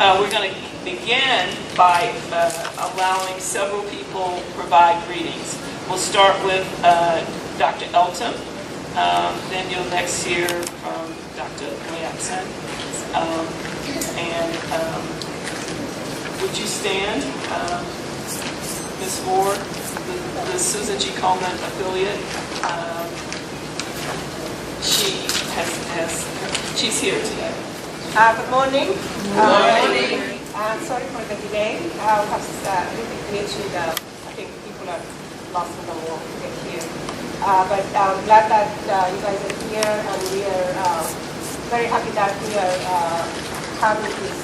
we're going to begin by allowing several people provide greetings. We'll start with Dr. Elton, then you'll next hear from Dr. Jackson. Would you stand, Ms. Ford, the Susan G Komen affiliate? She's here today. Good morning. Good morning. I'm sorry for the delay. I have really glitched. I think people are lost in the wall to get here. But I'm glad that you guys are here, and we are very happy that we are having this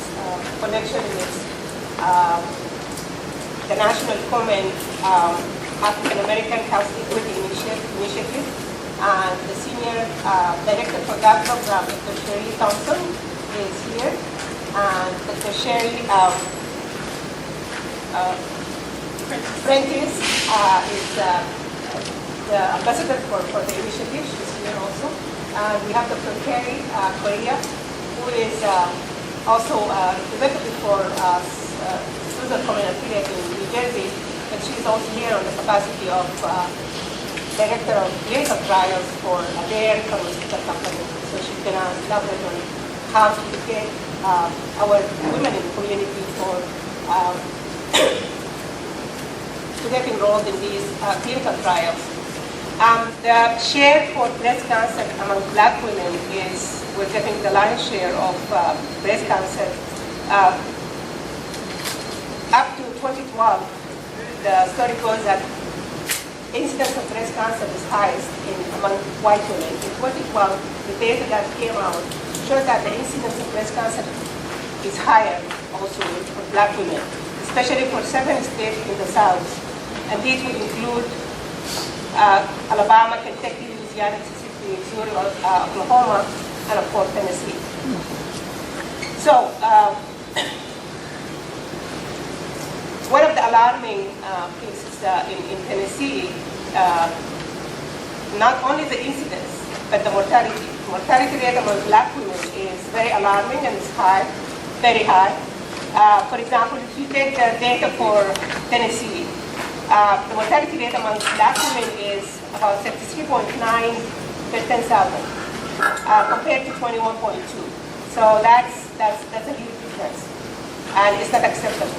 connection with the National Komen African American Health Equity Initiative. And the senior director for that program, Dr. Sherry Thompson, is here. And Dr. Sherry Prentice is the ambassador for the initiative. She's here also. And we have Dr. Carrie Correa, who is also representative for Susan Komen affiliate in New Jersey. And she's also here on the capacity of Director of Clinical Trials for their pharmaceutical company. So she's going to elaborate on how to get our women in the community to get enrolled in these clinical trials. The share for breast cancer among Black women is, we're getting the lion's share of breast cancer. Up to 2012, the story goes that incidence of breast cancer is highest among white women. In 2012, the data that came out showed that the incidence of breast cancer is higher also for Black women, especially for 7 states in the South. And these would include Alabama, Kentucky, Louisiana, Mississippi, Missouri, Oklahoma, and of course Tennessee. So one of the alarming cases in Tennessee, not only the incidence, but the mortality. Mortality rate among Black women is very alarming and it's high, very high. For example, if you take the data for Tennessee, the mortality rate among Black women is about 33.9 per 10,000 compared to 21.2. So that's a huge difference, and it's not acceptable.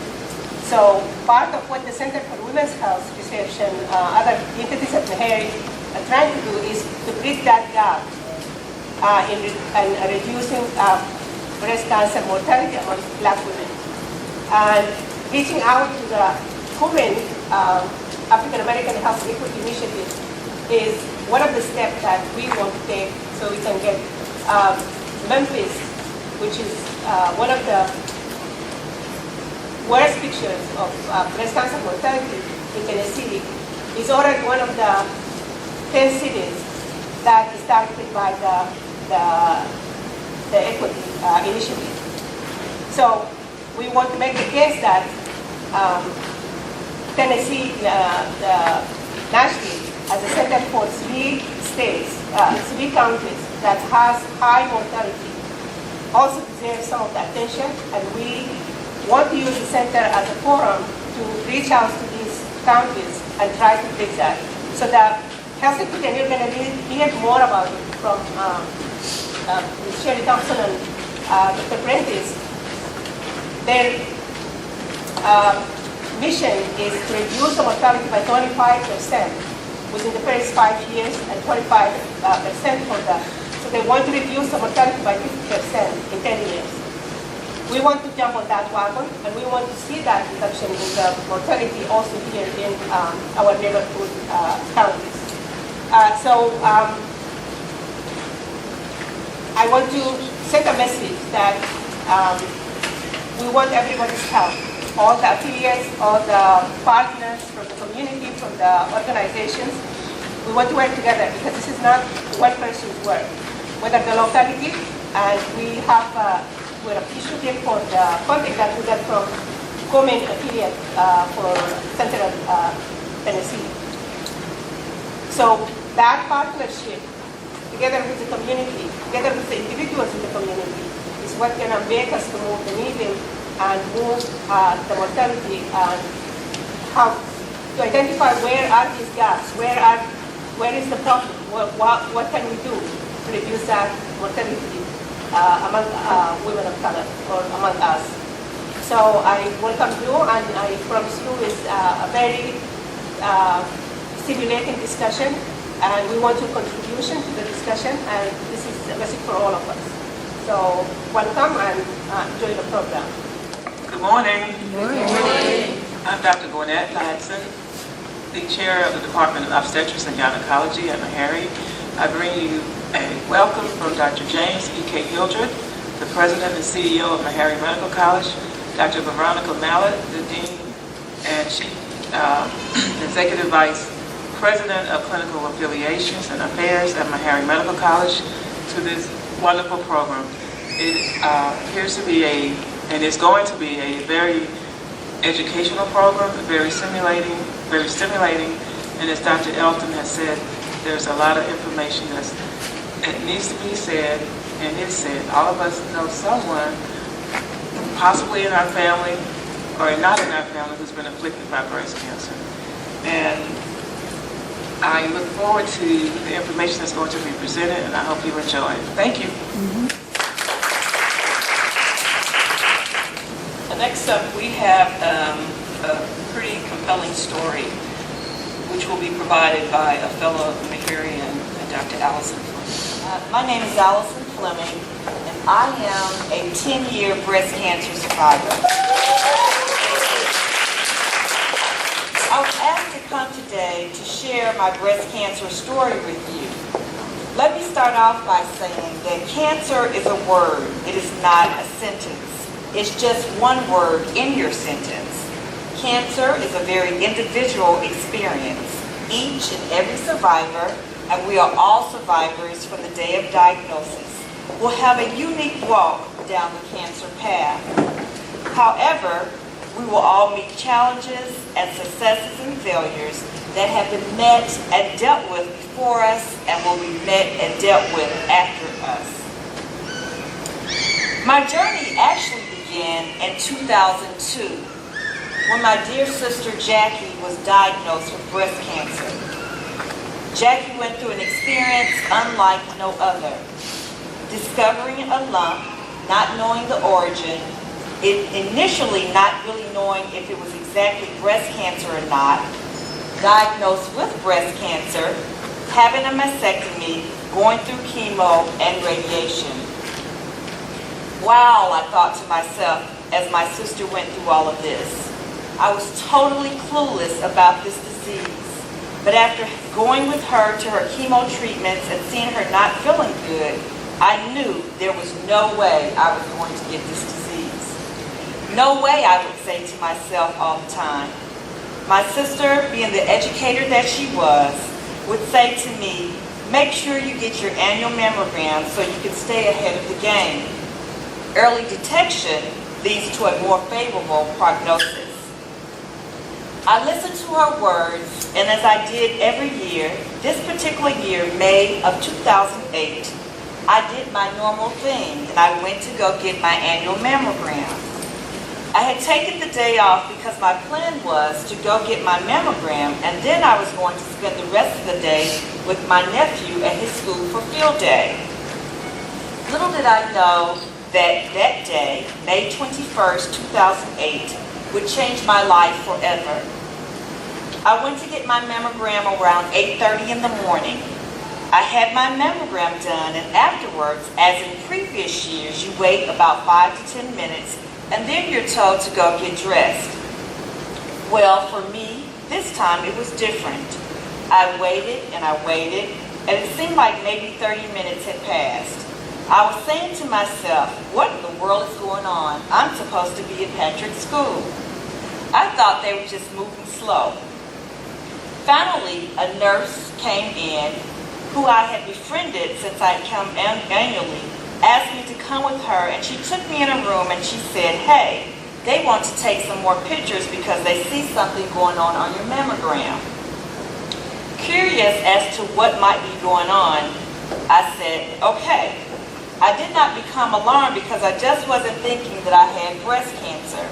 So part of what the Center for Women's Health Research and other entities at Meharry are trying to do is to bridge that gap in reducing breast cancer mortality among Black women. And reaching out to the Komen African American Health Equity Initiative is one of the steps that we want to take so we can get Memphis, which is one of the worst pictures of breast cancer mortality in Tennessee, is already one of the 10 cities that is targeted by the equity initiative. So we want to make the case that Tennessee, Nashville, as a center for 3 states, 3 counties that has high mortality, also deserves some of the attention, and we want to use the center as a forum to reach out to these counties and try to fix that. So the health equity, and you're going to hear more about it from Ms. Sherry Thompson and Dr. Prentice. Their mission is to reduce the mortality by 25% within the first 5 years and 25% for the. So they want to reduce the mortality by 50% in 10 years. We want to jump on that wagon, and we want to see that reduction in the mortality also here in our neighborhood counties. I want to send a message that we want everybody's help, all the affiliates, all the partners from the community, from the organizations. We want to work together because this is not one person's work, whether the locality, and we have we're appreciative for the funding that we got from Komen affiliate for Central Tennessee. So that partnership, together with the community, together with the individuals in the community, is what can make us to move the needle and move the mortality and how to identify where are these gaps, where is the problem, what can we do to reduce that mortality among women of color or among us. So I welcome you, and I promise you it's a very stimulating discussion, and we want your contribution to the discussion, and this is a message for all of us. So welcome and enjoy the program. Good morning. Good morning. I'm Dr. Gwinnett Ladson, the chair of the Department of Obstetrics and Gynecology at Meharry. I bring you a welcome from Dr. James E.K. Hildreth, the president and CEO of Meharry Medical College, Dr. Veronica Mallet, the dean and chief executive vice president of clinical affiliations and affairs at Meharry Medical College, to this wonderful program. It appears to be and is going to be a very educational program, very stimulating, and as Dr. Elton has said, there's a lot of information that needs to be said and is said. All of us know someone, possibly in our family or not in our family, who's been afflicted by breast cancer. And I look forward to the information that's going to be presented, and I hope you enjoy it. Thank you. Next up, we have a pretty compelling story, which will be provided by a fellow Meharian, Dr. Allison Fleming. My name is Allison Fleming, and I am a 10-year breast cancer survivor. I was asked to come today to share my breast cancer story with you. Let me start off by saying that cancer is a word. It is not a sentence. It's just one word in your sentence. Cancer is a very individual experience. Each and every survivor, and we are all survivors from the day of diagnosis, will have a unique walk down the cancer path. However, we will all meet challenges and successes and failures that have been met and dealt with before us and will be met and dealt with after us. My journey actually began in 2002 when my dear sister Jackie was diagnosed with breast cancer. Jackie went through an experience unlike no other. Discovering a lump, not knowing the origin, initially not really knowing if it was exactly breast cancer or not, diagnosed with breast cancer, having a mastectomy, going through chemo and radiation. Wow, I thought to myself as my sister went through all of this. I was totally clueless about this disease. But after going with her to her chemo treatments and seeing her not feeling good, I knew there was no way I was going to get this disease. No way, I would say to myself all the time. My sister, being the educator that she was, would say to me, make sure you get your annual mammogram so you can stay ahead of the game. Early detection leads to a more favorable prognosis. I listened to her words, and as I did every year, this particular year, May of 2008, I did my normal thing, and I went to go get my annual mammogram. I had taken the day off because my plan was to go get my mammogram, and then I was going to spend the rest of the day with my nephew at his school for field day. Little did I know that that day, May 21st, 2008, would change my life forever. I went to get my mammogram around 8:30 in the morning. I had my mammogram done, and afterwards, as in previous years, you wait about 5 to 10 minutes, and then you're told to go get dressed. Well, for me, this time it was different. I waited, and it seemed like maybe 30 minutes had passed. I was saying to myself, what in the world is going on? I'm supposed to be at Patrick's school. I thought they were just moving slow. Finally, a nurse came in who I had befriended since I'd come annually, asked me to come with her, and she took me in a room and she said, hey, they want to take some more pictures because they see something going on your mammogram. Curious as to what might be going on, I said, okay. I did not become alarmed because I just wasn't thinking that I had breast cancer.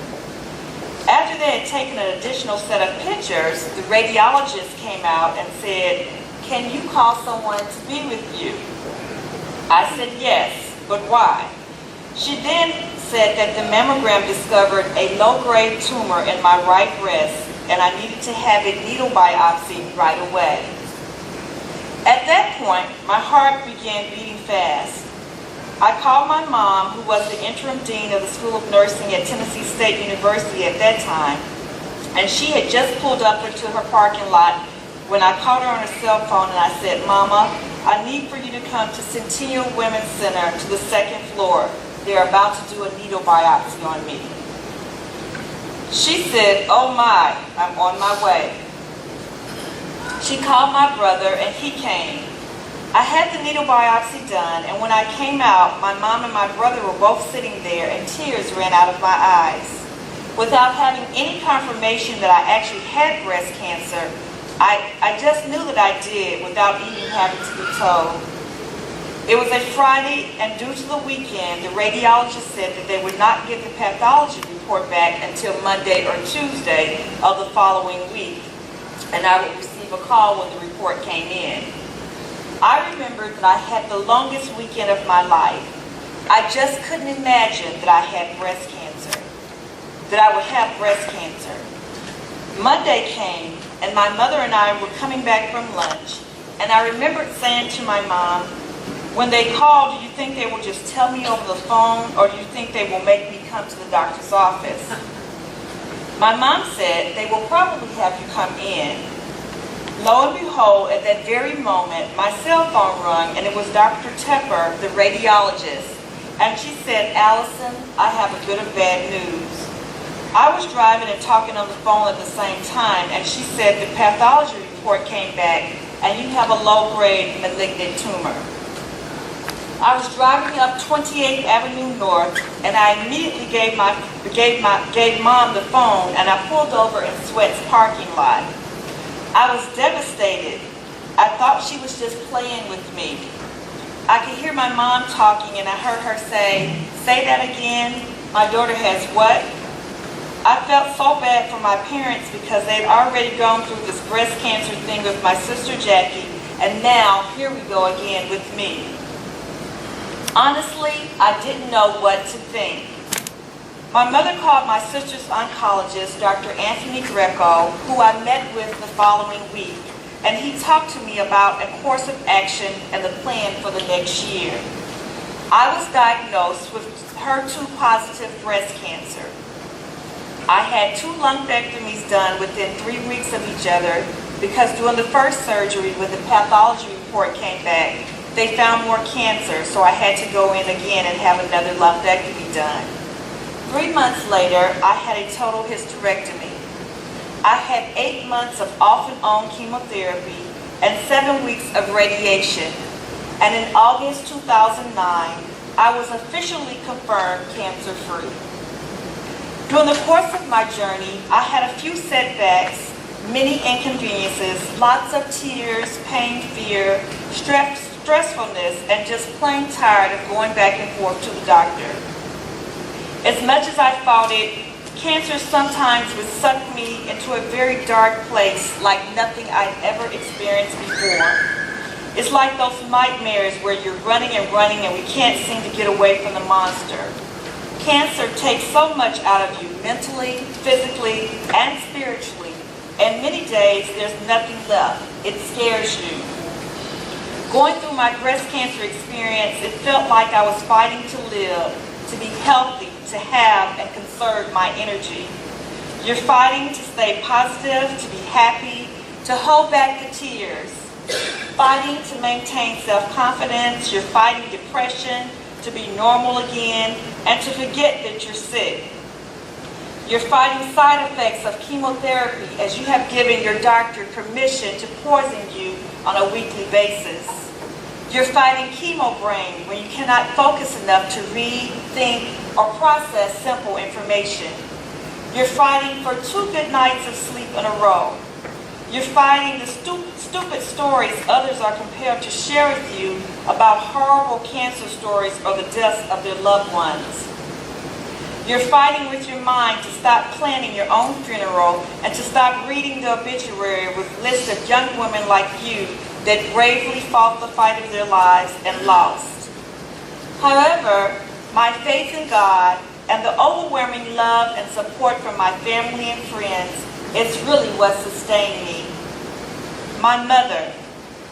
After they had taken an additional set of pictures, the radiologist came out and said, "Can you call someone to be with you?" I said yes, but why? She then said that the mammogram discovered a low-grade tumor in my right breast and I needed to have it needle biopsied right away. At that point, my heart began beating fast. I called my mom, who was the interim dean of the School of Nursing at Tennessee State University at that time, and she had just pulled up into her parking lot when I called her on her cell phone and I said, "Mama, I need for you to come to Centennial Women's Center to the 2nd floor. They're about to do a needle biopsy on me." She said, "Oh my, I'm on my way." She called my brother and he came. I had the needle biopsy done, and when I came out, my mom and my brother were both sitting there and tears ran out of my eyes. Without having any confirmation that I actually had breast cancer, I just knew that I did without even having to be told. It was a Friday, and due to the weekend, the radiologist said that they would not get the pathology report back until Monday or Tuesday of the following week, and I would receive a call when the report came in. I remembered that I had the longest weekend of my life. I just couldn't imagine that I had breast cancer, that I would have breast cancer. Monday came, and my mother and I were coming back from lunch, and I remembered saying to my mom, "When they call, do you think they will just tell me over the phone, or do you think they will make me come to the doctor's office?" My mom said, "They will probably have you come in." Lo and behold, at that very moment, my cell phone rang, and it was Dr. Tepper, the radiologist. And she said, "Allison, I have a good and bad news." I was driving and talking on the phone at the same time, and she said the pathology report came back, and you have a low-grade malignant tumor. I was driving up 28th Avenue North, and I immediately gave Mom the phone, and I pulled over in Sweat's parking lot. I was devastated. I thought she was just playing with me. I could hear my mom talking, and I heard her say that again. My daughter has what? I felt so bad for my parents because they'd already gone through this breast cancer thing with my sister Jackie, and now here we go again with me. Honestly, I didn't know what to think. My mother called my sister's oncologist, Dr. Anthony Greco, who I met with the following week, and he talked to me about a course of action and the plan for the next year. I was diagnosed with HER2-positive breast cancer. I had 2 lumpectomies done within 3 weeks of each other because during the first surgery, when the pathology report came back, they found more cancer, so I had to go in again and have another lumpectomy done. 3 months later, I had a total hysterectomy. I had 8 months of off and on chemotherapy and 7 weeks of radiation. And in August 2009, I was officially confirmed cancer-free. During the course of my journey, I had a few setbacks, many inconveniences, lots of tears, pain, fear, stressfulness, and just plain tired of going back and forth to the doctor. As much as I fought it, cancer sometimes would suck me into a very dark place like nothing I'd ever experienced before. It's like those nightmares where you're running and running and we can't seem to get away from the monster. Cancer takes so much out of you mentally, physically, and spiritually, and many days there's nothing left. It scares you. Going through my breast cancer experience, it felt like I was fighting to live, to be healthy, to have and conserve my energy. You're fighting to stay positive, to be happy, to hold back the tears. Fighting to maintain self-confidence. You're fighting depression, to be normal again, and to forget that you're sick. You're fighting side effects of chemotherapy as you have given your doctor permission to poison you on a weekly basis. You're fighting chemo brain when you cannot focus enough to read, think, or process simple information. You're fighting for 2 good nights of sleep in a row. You're fighting the stupid stories others are compelled to share with you about horrible cancer stories or the deaths of their loved ones. You're fighting with your mind to stop planning your own funeral and to stop reading the obituary with lists of young women like you that bravely fought the fight of their lives and lost. However, my faith in God and the overwhelming love and support from my family and friends is really what sustained me. My mother.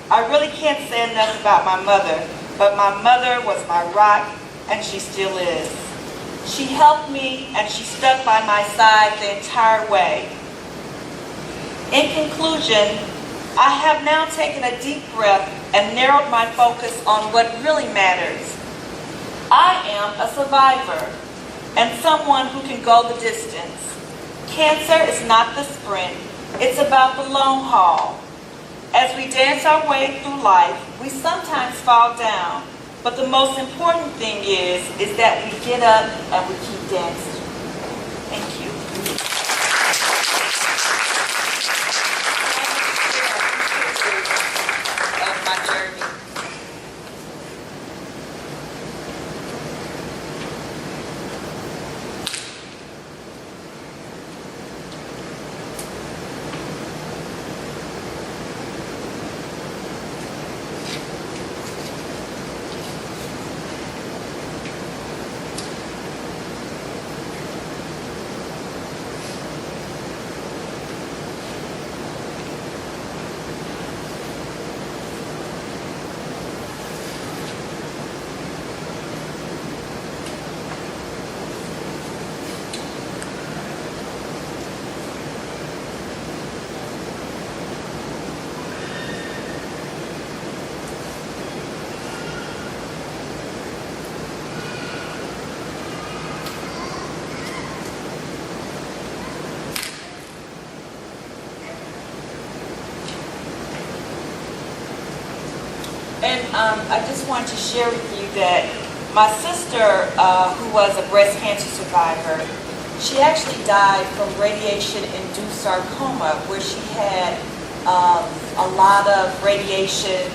I really can't say enough about my mother, but my mother was my rock, and she still is. She helped me, and she stuck by my side the entire way. In conclusion, I have now taken a deep breath and narrowed my focus on what really matters. I am a survivor and someone who can go the distance. Cancer is not the sprint, it's about the long haul. As we dance our way through life, we sometimes fall down, but the most important thing is that we get up and we keep dancing. Thank you. Of my journey. And I just want to share with you that my sister, who was a breast cancer survivor, she actually died from radiation-induced sarcoma, where she had a lot of radiation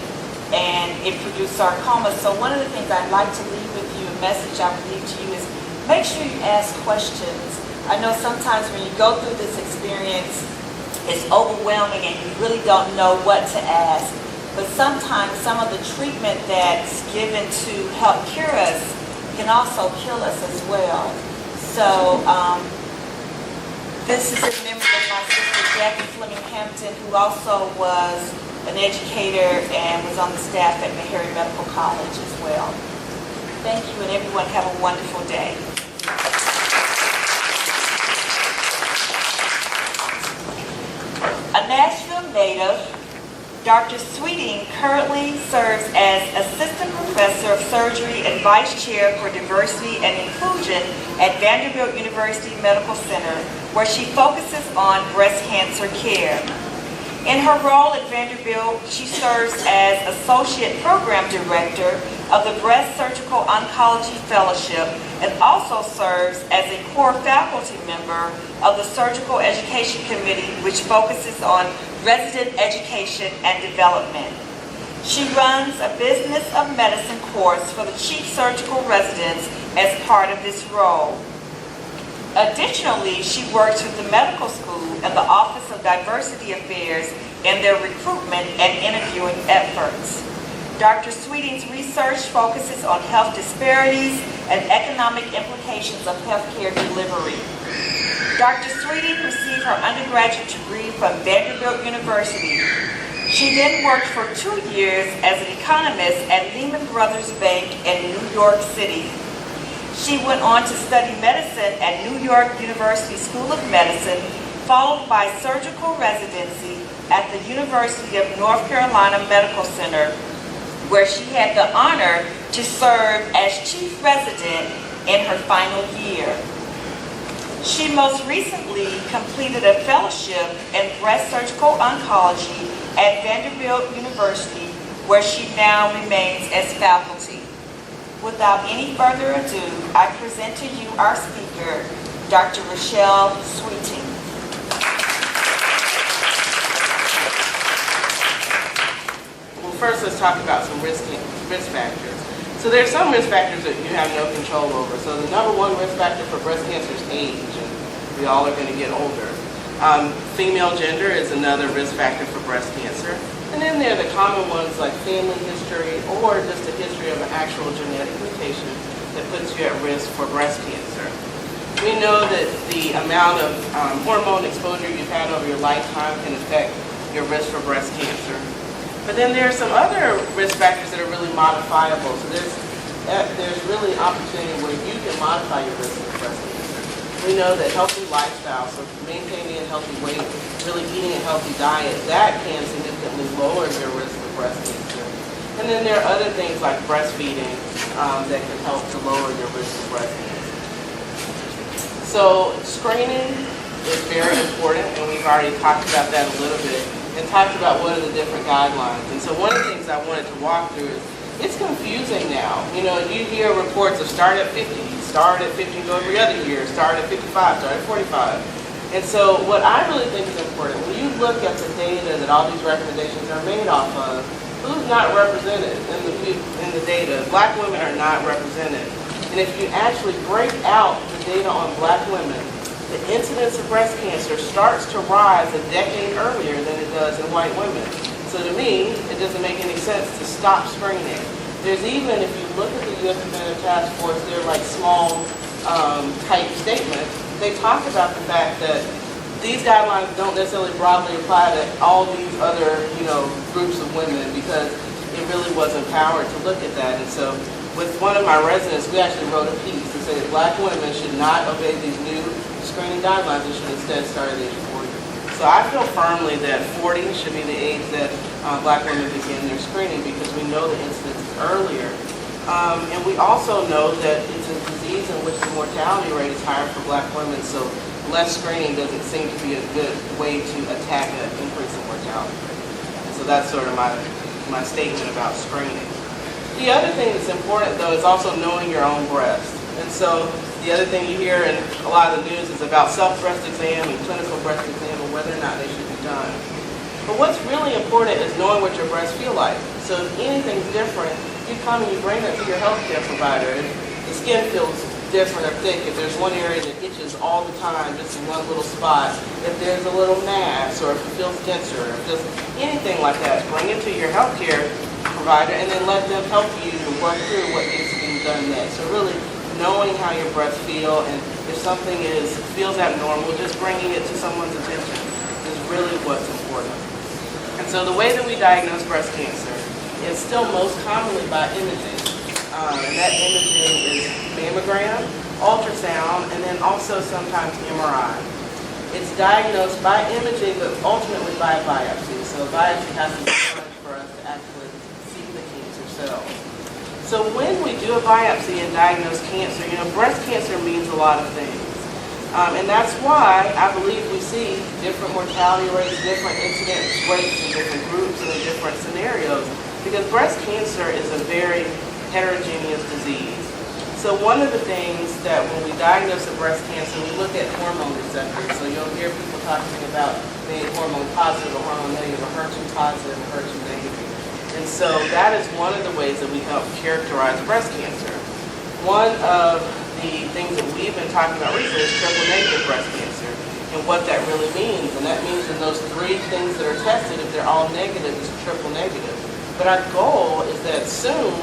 and it produced sarcoma. So one of the things I'd like to leave with you, a message I would leave to you, is make sure you ask questions. I know sometimes when you go through this experience, it's overwhelming and you really don't know what to ask. But sometimes some of the treatment that's given to help cure us can also kill us as well. So this is in memory of my sister Jackie Fleming Hampton, who also was an educator and was on the staff at Meharry Medical College as well. Thank you, and everyone have a wonderful day. A Nashville native, Dr. Sweeting currently serves as Assistant Professor of Surgery and Vice Chair for Diversity and Inclusion at Vanderbilt University Medical Center, where she focuses on breast cancer care. In her role at Vanderbilt, she serves as Associate Program Director of the Breast Surgical Oncology Fellowship and also serves as a core faculty member of the Surgical Education Committee, which focuses on resident education and development. She runs a Business of Medicine course for the chief surgical residents as part of this role. Additionally, she works with the medical school and the Office of Diversity Affairs in their recruitment and interviewing efforts. Dr. Sweeting's research focuses on health disparities and economic implications of healthcare delivery. Dr. Sweeting received her undergraduate degree from Vanderbilt University. She then worked for 2 years as an economist at Lehman Brothers Bank in New York City. She went on to study medicine at New York University School of Medicine, followed by surgical residency at the University of North Carolina Medical Center, where she had the honor to serve as chief resident in her final year. She most recently completed a fellowship in breast surgical oncology at Vanderbilt University, where she now remains as faculty. Without any further ado, I present to you our speaker, Dr. Rochelle Sweeting. first let's talk about some risk factors. So there's some risk factors that you have no control over. So the number one risk factor for breast cancer is age, and we all are going to get older. Female gender is another risk factor for breast cancer. And then there are the common ones like family history or just a history of an actual genetic mutation that puts you at risk for breast cancer. We know that the amount of hormone exposure you've had over your lifetime can affect your risk for breast cancer. But then there are some other risk factors that are really modifiable. So there's really an opportunity where you can modify your risk for breast cancer. We know that healthy lifestyle, so maintaining a healthy weight, really eating a healthy diet, that can significantly lower your risk for breast cancer. And then there are other things like breastfeeding that can help to lower your risk for breast cancer. So screening is very important, and we've already talked about that a little bit, and talked about what are the different guidelines. And so one of the things I wanted to walk through is, it's confusing now. You know, you hear reports of start at 50, start at 50, go every other year, start at 55, start at 45. And so what I really think is important, when you look at the data that all these recommendations are made off of, who's not represented in the data? Black women are not represented. And if you actually break out the data on black women, the incidence of breast cancer starts to rise a decade earlier than it does in white women. So to me, it doesn't make any sense to stop screening. There's even, if you look at the U.S. Preventive Task Force, they're like small type statements. They talk about the fact that these guidelines don't necessarily broadly apply to all these other, groups of women, because it really wasn't powered to look at that. And so with one of my residents, we actually wrote a piece to say that black women should not obey these new screening guidelines and should instead start at age 40. So I feel firmly that 40 should be the age that black women begin their screening, because we know the incidence is earlier. And we also know that it's a disease in which the mortality rate is higher for black women, so less screening doesn't seem to be a good way to attack an increase in mortality rate. And so that's sort of my statement about screening. The other thing that's important, though, is also knowing your own breast. And so the other thing you hear in a lot of the news is about self-breast exam and clinical breast exam and whether or not they should be done. But what's really important is knowing what your breasts feel like. So if anything's different, you come and you bring that to your healthcare provider. If the skin feels different or thick, if there's one area that itches all the time, just in one little spot, if there's a little mass, or if it feels denser, or just anything like that, bring it to your healthcare provider and then let them help you to work through what needs to be done next. So really knowing how your breasts feel, and if something feels abnormal, just bringing it to someone's attention is really what's important. And so the way that we diagnose breast cancer is still most commonly by imaging. And that imaging is mammogram, ultrasound, and then also sometimes MRI. It's diagnosed by imaging, but ultimately by biopsy. So a biopsy has to be done for us to actually see the cancer cells. So when we do a biopsy and diagnose cancer, breast cancer means a lot of things. And that's why I believe we see different mortality rates, different incidence rates in different groups and in different scenarios, because breast cancer is a very heterogeneous disease. So one of the things that when we diagnose a breast cancer, we look at hormone receptors. So you'll hear people talking about being hormone positive or hormone negative, or HER2 positive or HER2 negative. And so that is one of the ways that we help characterize breast cancer. One of the things that we've been talking about recently is triple negative breast cancer and what that really means. And that means in those three things that are tested, if they're all negative, it's triple negative. But our goal is that soon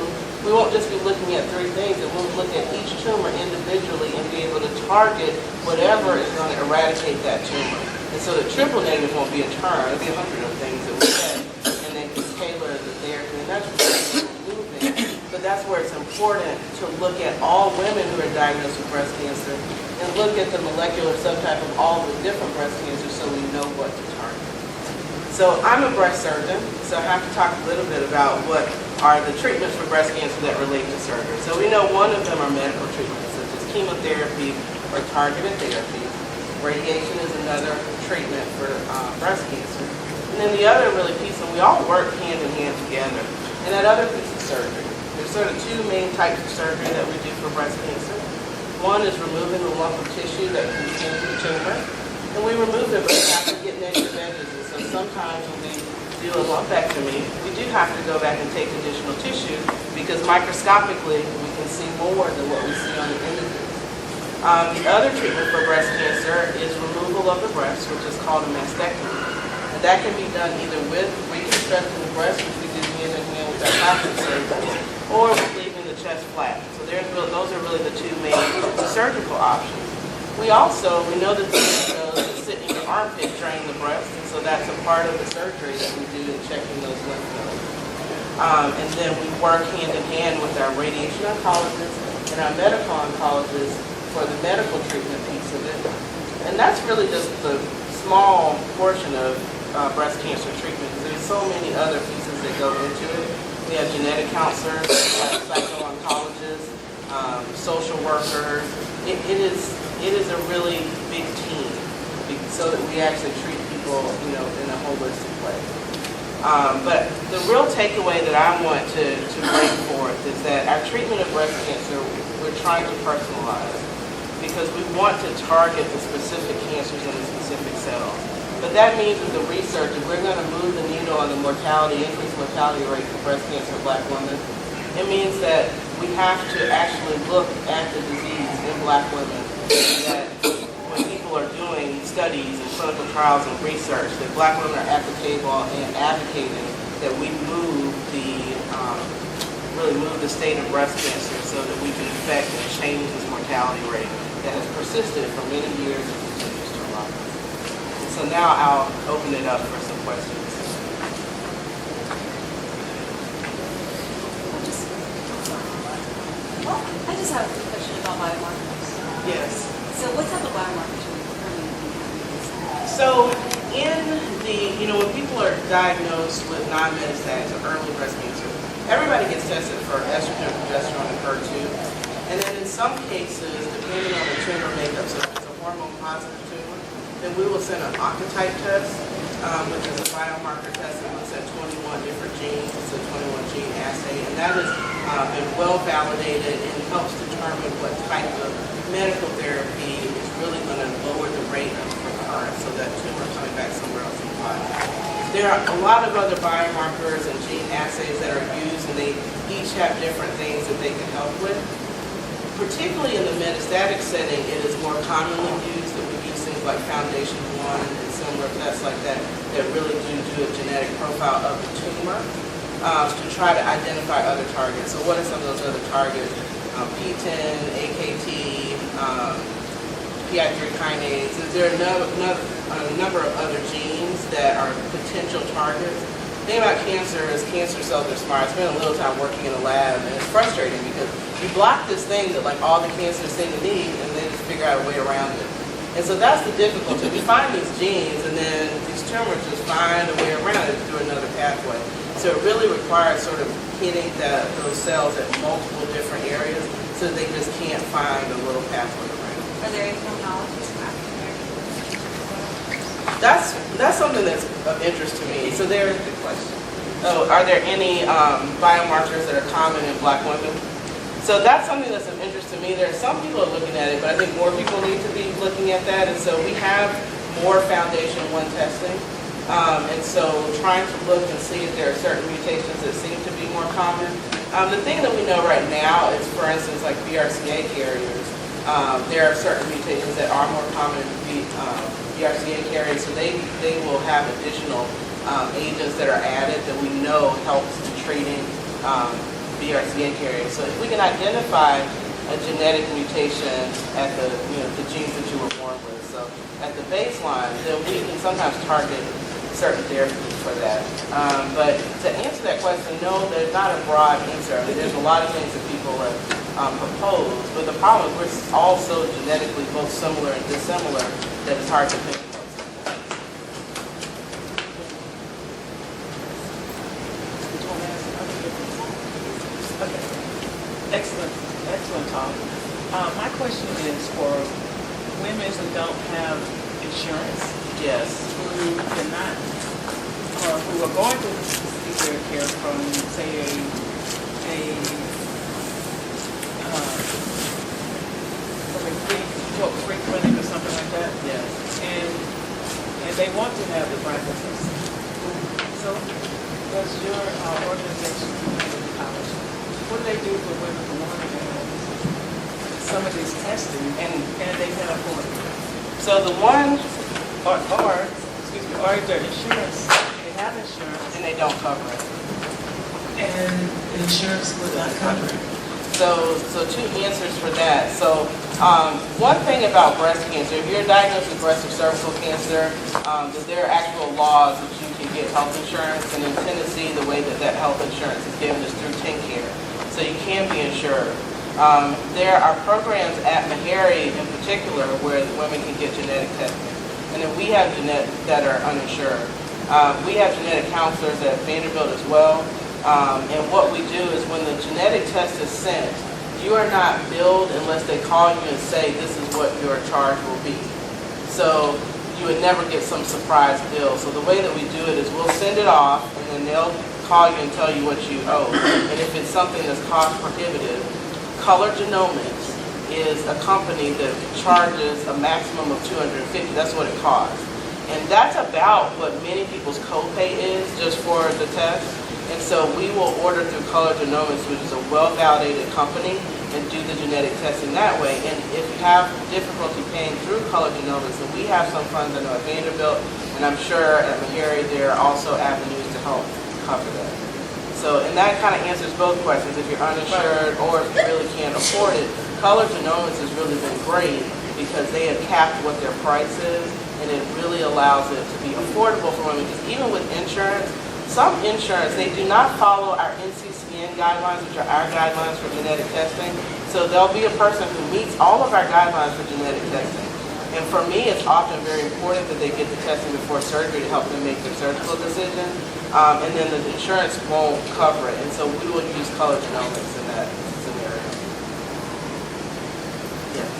we won't just be looking at three things, and we'll look at each tumor individually and be able to target whatever is going to eradicate that tumor. And so the triple negative won't be a term, it'll be 100 of things that we get, and then can tailor the therapy. And that's really moving. But that's where it's important to look at all women who are diagnosed with breast cancer and look at the molecular subtype of all the different breast cancers so we know what to target. So I'm a breast surgeon, so I have to talk a little bit about what are the treatments for breast cancer that relate to surgery. So we know one of them are medical treatments, such as chemotherapy or targeted therapy. Radiation is another treatment for breast cancer. And then the other really piece, and we all work hand in hand together, and that other piece is surgery. There's sort of two main types of surgery that we do for breast cancer. One is removing the lump of tissue that contains the tumor, and we remove it, but we have to get negative edges. And so sometimes when we do do a lumpectomy, we do have to go back and take additional tissue because microscopically we can see more than what we see on the images. The other treatment for breast cancer is removal of the breast, which is called a mastectomy. And that can be done either with reconstructing the breast, which we do hand in hand with our plastic surgeons, or with leaving the chest flat. So those are really the two main surgical options. We know that the lymph nodes that sit in your armpit drain the breast, and so that's a part of the surgery that we do in checking those lymph nodes. And then we work hand in hand with our radiation oncologist and our medical oncologist for the medical treatment piece of it. And that's really just the small portion of breast cancer treatment. There's so many other pieces that go into it. We have genetic counselors, psycho-oncologists, social workers. It is a really big team so that we actually treat people, in a holistic way. But the real takeaway that I want to bring forth is that our treatment of breast cancer, we're trying to personalize because we want to target the specific cancers and the specific cells. But that means with the research, if we're going to move the needle on the increased mortality rate for breast cancer in Black women, it means that we have to actually look at the disease in Black women. That when people are doing studies and clinical trials and research, that Black women are at the table and advocating that we really move the state of breast cancer so that we can affect and change this mortality rate that has persisted for many years and continues to rise. And so now I'll open it up for some questions. I just have a question about biomarkers. Yes. So what type of biomarkers are you currently looking at? So when people are diagnosed with non-metastatic or early breast cancer, everybody gets tested for estrogen, progesterone, and HER2. And then in some cases, depending on the tumor makeup, so if it's a hormone-positive tumor, then we will send an oncotype test, which is a biomarker test that looks at 21 different genes. It's a 21-gene assay, and that has been well-validated and helps determine what type of medical therapy is really going to lower the rate of recurrence so that tumor coming back somewhere else in the body. There are a lot of other biomarkers and gene assays that are used, and they each have different things that they can help with. Particularly in the metastatic setting, it is more commonly used that we use things like Foundation 1 and similar tests like that that really do a genetic profile of the tumor to try to identify other targets. So what are some of those other targets? PTEN, AKT, PI3 kinase. There are a number of other genes that are potential targets. The thing about cancer is cancer cells are smart. I spent a little time working in a lab, and it's frustrating because you block this thing that like all the cancers seem to need, and they just figure out a way around it. And so that's the difficulty. We find these genes, and then these tumors just find a way around it through another pathway. So it really requires sort of hitting those cells at multiple different areas so they just can't find a little pathway around. Are there any technologies? That's something that's of interest to me. So are there any biomarkers that are common in Black women? So that's something that's of interest to me. There are some people are looking at it, but I think more people need to be looking at that. And so we have more Foundation 1 testing. And so trying to look and see if there are certain mutations that seem to be more common. The thing that we know right now is, for instance, like BRCA carriers. There are certain mutations that are more common in BRCA carriers, so they will have additional agents that are added that we know helps in treating BRCA carriers. So if we can identify a genetic mutation at the genes that you were born with, so at the baseline, then we can sometimes target certain therapies for that. But to answer that question, no, there's not a broad answer. I mean, there's a lot of things that people have proposed, but the problem is we're all so genetically both similar and dissimilar that it's hard to pick. Excellent talk. My question is for women who don't have insurance, Yes. who cannot, or who are going to seek their care from, say, free clinic or something like that. Yes. And they want to have the practices. So, does your organization, community college, what do they do for women who want to have some of these testing and they can afford it? So the one, Or if their insurance, they have insurance and they don't cover it. and insurance would not cover it. So two answers for that. So one thing about breast cancer, if you're diagnosed with breast or cervical cancer, that there are actual laws that you can get health insurance. And in Tennessee, the way that health insurance is given is through TennCare. So you can be insured. There are programs at Meharry in particular where women can get genetic testing. And then we have genetic that are uninsured. We have genetic counselors at Vanderbilt as well. And what we do is when the genetic test is sent, you are not billed unless they call you and say this is what your charge will be. So you would never get some surprise bill. So the way that we do it is we'll send it off and then they'll call you and tell you what you owe. And if it's something that's cost prohibitive, Color Genomics is a company that charges a maximum of $250. That's what it costs. And that's about what many people's copay is just for the test. And so we will order through Color Genomics, which is a well-validated company, and do the genetic testing that way. And if you have difficulty paying through Color Genomics, then we have some funds I know at Vanderbilt, and I'm sure at Meharry there are also avenues to help cover that. So, and that kind of answers both questions. If you're uninsured or if you really can't afford it, Color Genomics has really been great because they have capped what their price is, and it really allows it to be affordable for women. Because even with insurance, some insurance, they do not follow our NCCN guidelines, which are our guidelines for genetic testing. So there'll be a person who meets all of our guidelines for genetic testing. And for me, it's often very important that they get the testing before surgery to help them make their surgical decision. And then the insurance won't cover it. And so we will use Color Genomics in that scenario. Yes.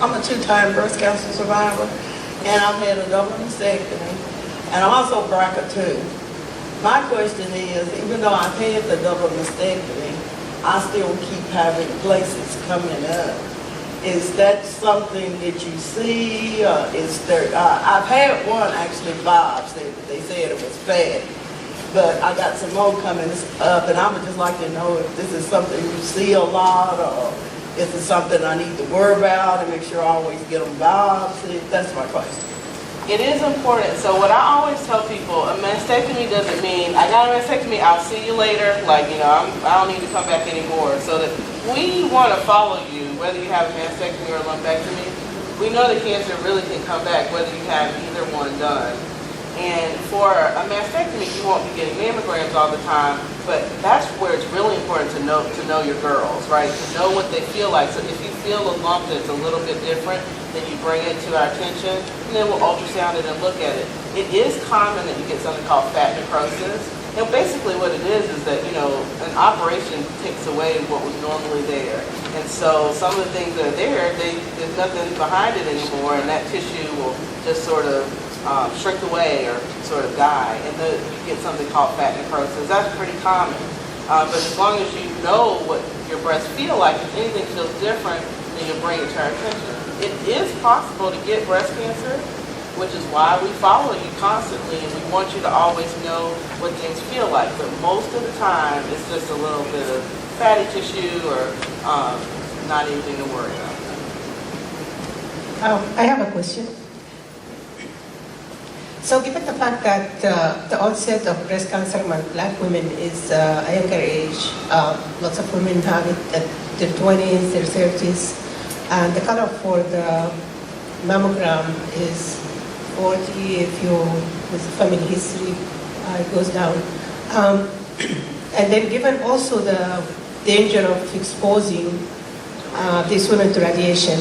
I'm a two-time breast cancer survivor, and I've had a double mastectomy, and I'm also BRCA2. My question is, even though I've had the double mastectomy, I still keep having places coming up. Is that something that you see? Is there? I've had one actually biopsy. They said it was fat, but I got some more coming up, and I would just like to know if this is something you see a lot, or is it something I need to worry about and make sure I always get them biopsied? That's my question. It is important. So what I always tell people, a mastectomy doesn't mean, I got a mastectomy, I'll see you later. Like, I don't need to come back anymore. So that we want to follow you, whether you have a mastectomy or a lumpectomy. We know that cancer really can come back, whether you have either one done. And for a mastectomy, you won't be getting mammograms all the time, but that's where it's really important to know your girls, right? To know what they feel like. So if you feel a lump that's a little bit different, then you bring it to our attention, and then we'll ultrasound it and look at it. It is common that you get something called fat necrosis. And basically what it is that, an operation takes away what was normally there. And so some of the things that are there, there's nothing behind it anymore, and that tissue will just sort of shrink away or sort of die, and then you get something called fat necrosis. That's pretty common. But as long as you know what your breasts feel like, if anything feels different, then you bring it to our attention. It is possible to get breast cancer, which is why we follow you constantly, and we want you to always know what things feel like. But most of the time, it's just a little bit of fatty tissue or not anything to worry about. I have a question. So given the fact that the onset of breast cancer among Black women is a younger age, lots of women have it at their 20s, their 30s, and the cutoff for the mammogram is 40. If you, with family history, it goes down. And then given also the danger of exposing these women to radiation,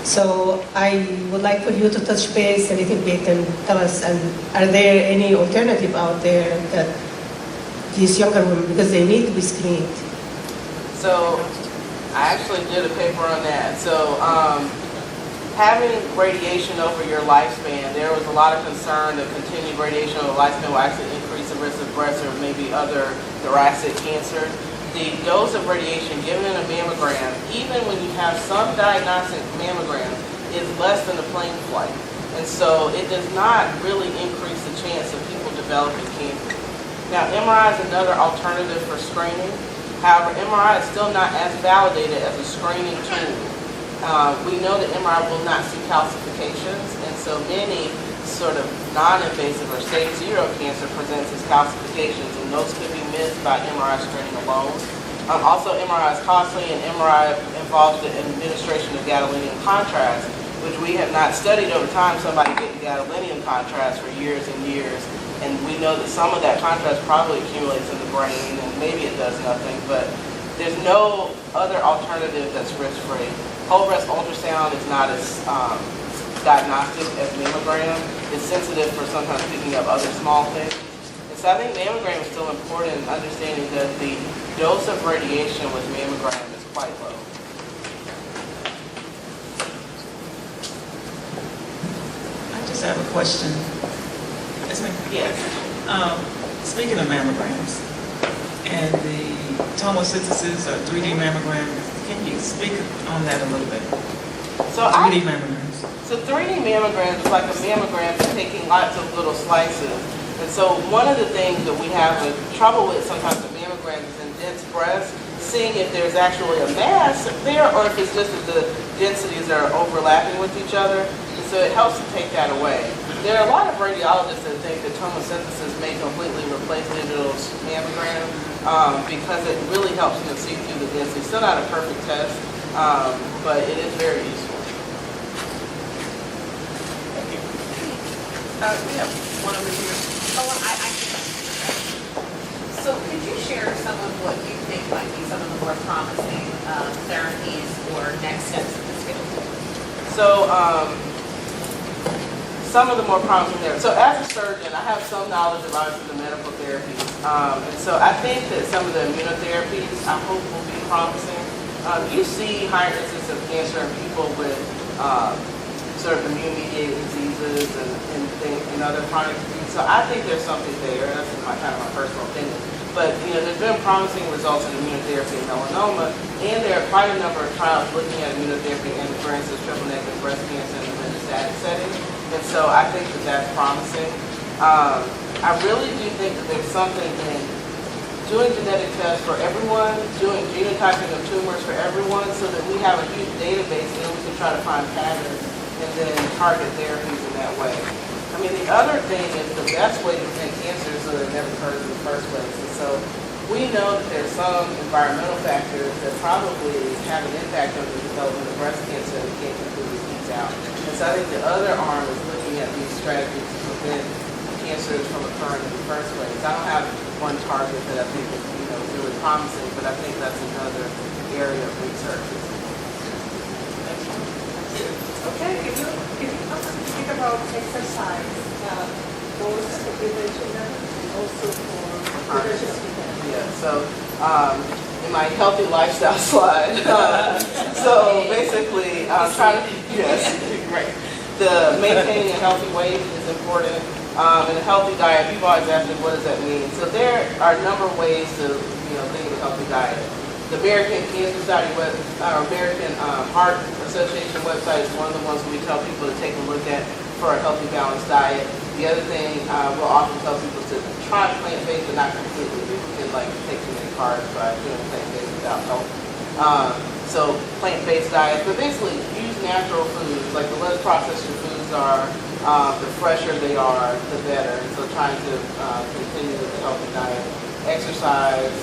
so I would like for you to touch base a little bit and tell us, and are there any alternative out there that these younger women, because they need to be screened? So I actually did a paper on that. So having radiation over your lifespan, there was a lot of concern that continued radiation over the lifespan will actually increase the risk of breast or maybe other thoracic cancer. The dose of radiation given in a mammogram, even when you have some diagnostic mammograms, is less than a plane flight. And so it does not really increase the chance of people developing cancer. Now, MRI is another alternative for screening. However, MRI is still not as validated as a screening tool. We know that MRI will not see calcifications, and so many sort of non-invasive or stage 0 cancer presents as calcifications, and those could be missed by MRI screening alone. Also, MRI is costly, and MRI involves the administration of gadolinium contrast, which we have not studied over time, somebody getting gadolinium contrast for years and years. And we know that some of that contrast probably accumulates in the brain, and maybe it does nothing, but there's no other alternative that's risk-free. Whole breast ultrasound is not as diagnostic as mammogram. It's sensitive for sometimes picking up other small things. And so I think mammogram is still important in understanding that the dose of radiation with mammogram is quite low. I just have a question. Yes. Speaking of mammograms and the tomosynthesis or 3D mammograms, can you speak on that a little bit? So 3D mammograms. So 3D mammograms is like a mammogram that's taking lots of little slices. And so one of the things that we have trouble with sometimes with mammograms is in dense breasts, seeing if there's actually a mass there or if it's just that the densities are overlapping with each other. And so it helps to take that away. There are a lot of radiologists that think that tomosynthesis may completely replace digital mammogram because it really helps them see through the density. Still not a perfect test, but it is very useful. We have one over here. So could you share some of what you think might be some of the more promising therapies or next steps in this field? So some of the more promising therapies. So as a surgeon, I have some knowledge of obviously the medical therapies. And so I think that some of the immunotherapies I hope will be promising. You see higher incidence of cancer in people with sort of immune-mediated diseases and other chronic diseases. So I think there's something there. That's kind of my personal opinion. But there's been promising results in immunotherapy in melanoma, and there are quite a number of trials looking at immunotherapy in, for instance, triple-negative breast cancer in the metastatic setting. And so I think that that's promising. I really do think that there's something in doing genetic tests for everyone, doing genotyping of tumors for everyone, so that we have a huge database and then we can try to find patterns and then target therapies in that way. I mean, the other thing is the best way to prevent cancer is so that it never occurs in the first place. And so we know that there's some environmental factors that probably have an impact on the development of breast cancer that we can't completely tease out. And so I think the other arm is looking at these strategies to prevent cancers from occurring in the first place. I don't have one target that I think is really promising, but I think that's another area of research. Okay, if you think about exercise, both for prevention and also for prevention of cancer. Yeah, so in my healthy lifestyle slide, so basically I'm trying to, yes, right. The maintaining a healthy weight is important, and a healthy diet. People always ask me, what does that mean? So there are a number of ways to think of a healthy diet. The American Cancer Society American Heart Association website is one of the ones we tell people to take a look at for a healthy, balanced diet. The other thing we'll often tell people to try plant-based, but not completely. People can take too many carbs by doing plant-based without help. So plant-based diet, but basically use natural foods. Like the less processed your foods are, the fresher they are, the better. And so trying to continue with the healthy diet. Exercise,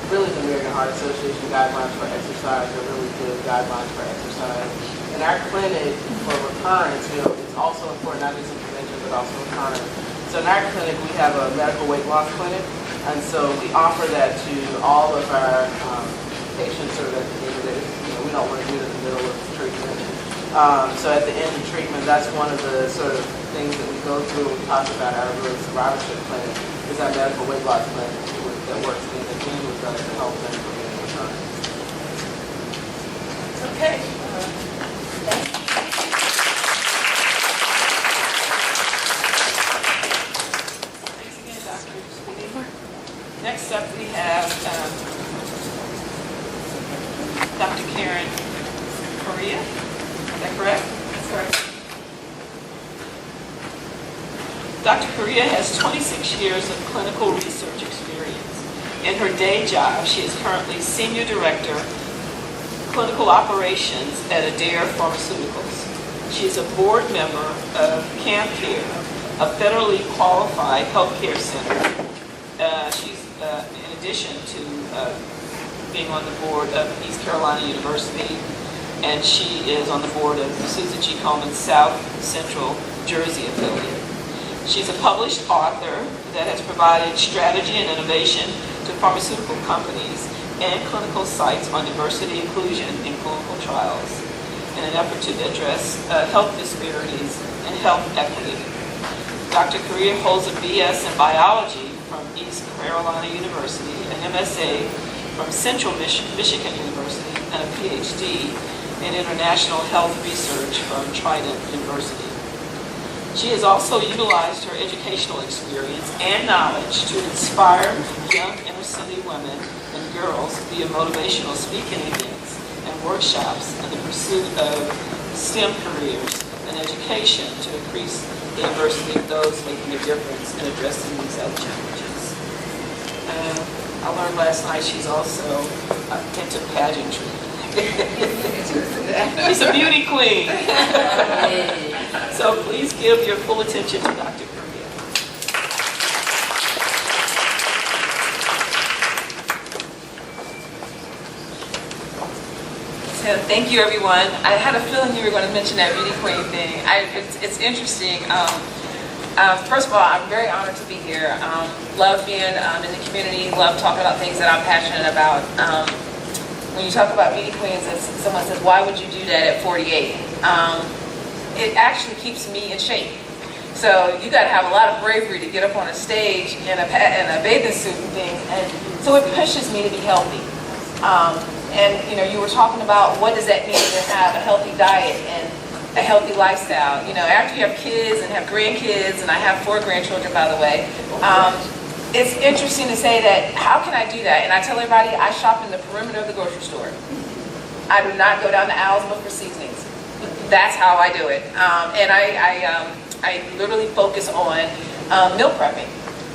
really the American Heart Association guidelines for exercise are really good guidelines for exercise. In our clinic, for recurrence, it's also important, not just in prevention, but also recurrence. So in our clinic, we have a medical weight loss clinic, and so we offer that to all of our patients sort of at the end of it. We don't want to do it in the middle of treatment. So at the end of treatment, that's one of the sort of things that we go through when we talk about our really survivorship clinic, is our medical weight loss clinic that works in the team with us to help them prevent recurrence. Okay. Thanks again, Dr. Next up, we have Dr. Karen Correa. Is that correct? That's correct. Dr. Correa has 26 years of clinical research experience. In her day job, she is currently Senior Director, Clinical Operations at Adair Pharmaceuticals. She is a board member of CampCare, a federally qualified healthcare center. She's, in addition to being on the board of East Carolina University, and she is on the board of Susan G Komen South Central Jersey affiliate. She's a published author that has provided strategy and innovation to pharmaceutical companies and clinical sites on diversity, inclusion, in clinical trials in an effort to address health disparities and health equity. Dr. Correa holds a BS in biology from East Carolina University, an MSA from Central Michigan University, and a PhD in international health research from Trident University. She has also utilized her educational experience and knowledge to inspire young inner city women and girls via motivational speaking events and workshops in the pursuit of STEM careers and education to increase the diversity of those making a difference in addressing these health challenges. I learned last night she's also into pageantry. She's a beauty queen. So please give your full attention to Dr. Correa. So thank you, everyone. I had a feeling you were going to mention that beauty queen thing. It's interesting. First of all, I'm very honored to be here. Love being in the community, love talking about things that I'm passionate about. When you talk about beauty queens, and someone says, why would you do that at 48? It actually keeps me in shape. So you got to have a lot of bravery to get up on a stage in a bathing suit and things. And so it pushes me to be healthy. And you know, you were talking about what does that mean to have a healthy diet and a healthy lifestyle. You know, after you have kids and have grandkids, and I have 4 grandchildren, by the way, it's interesting to say that, how can I do that? And I tell everybody, I shop in the perimeter of the grocery store. I do not go down the aisles look for seasonings. That's how I do it. And I literally focus on meal prepping.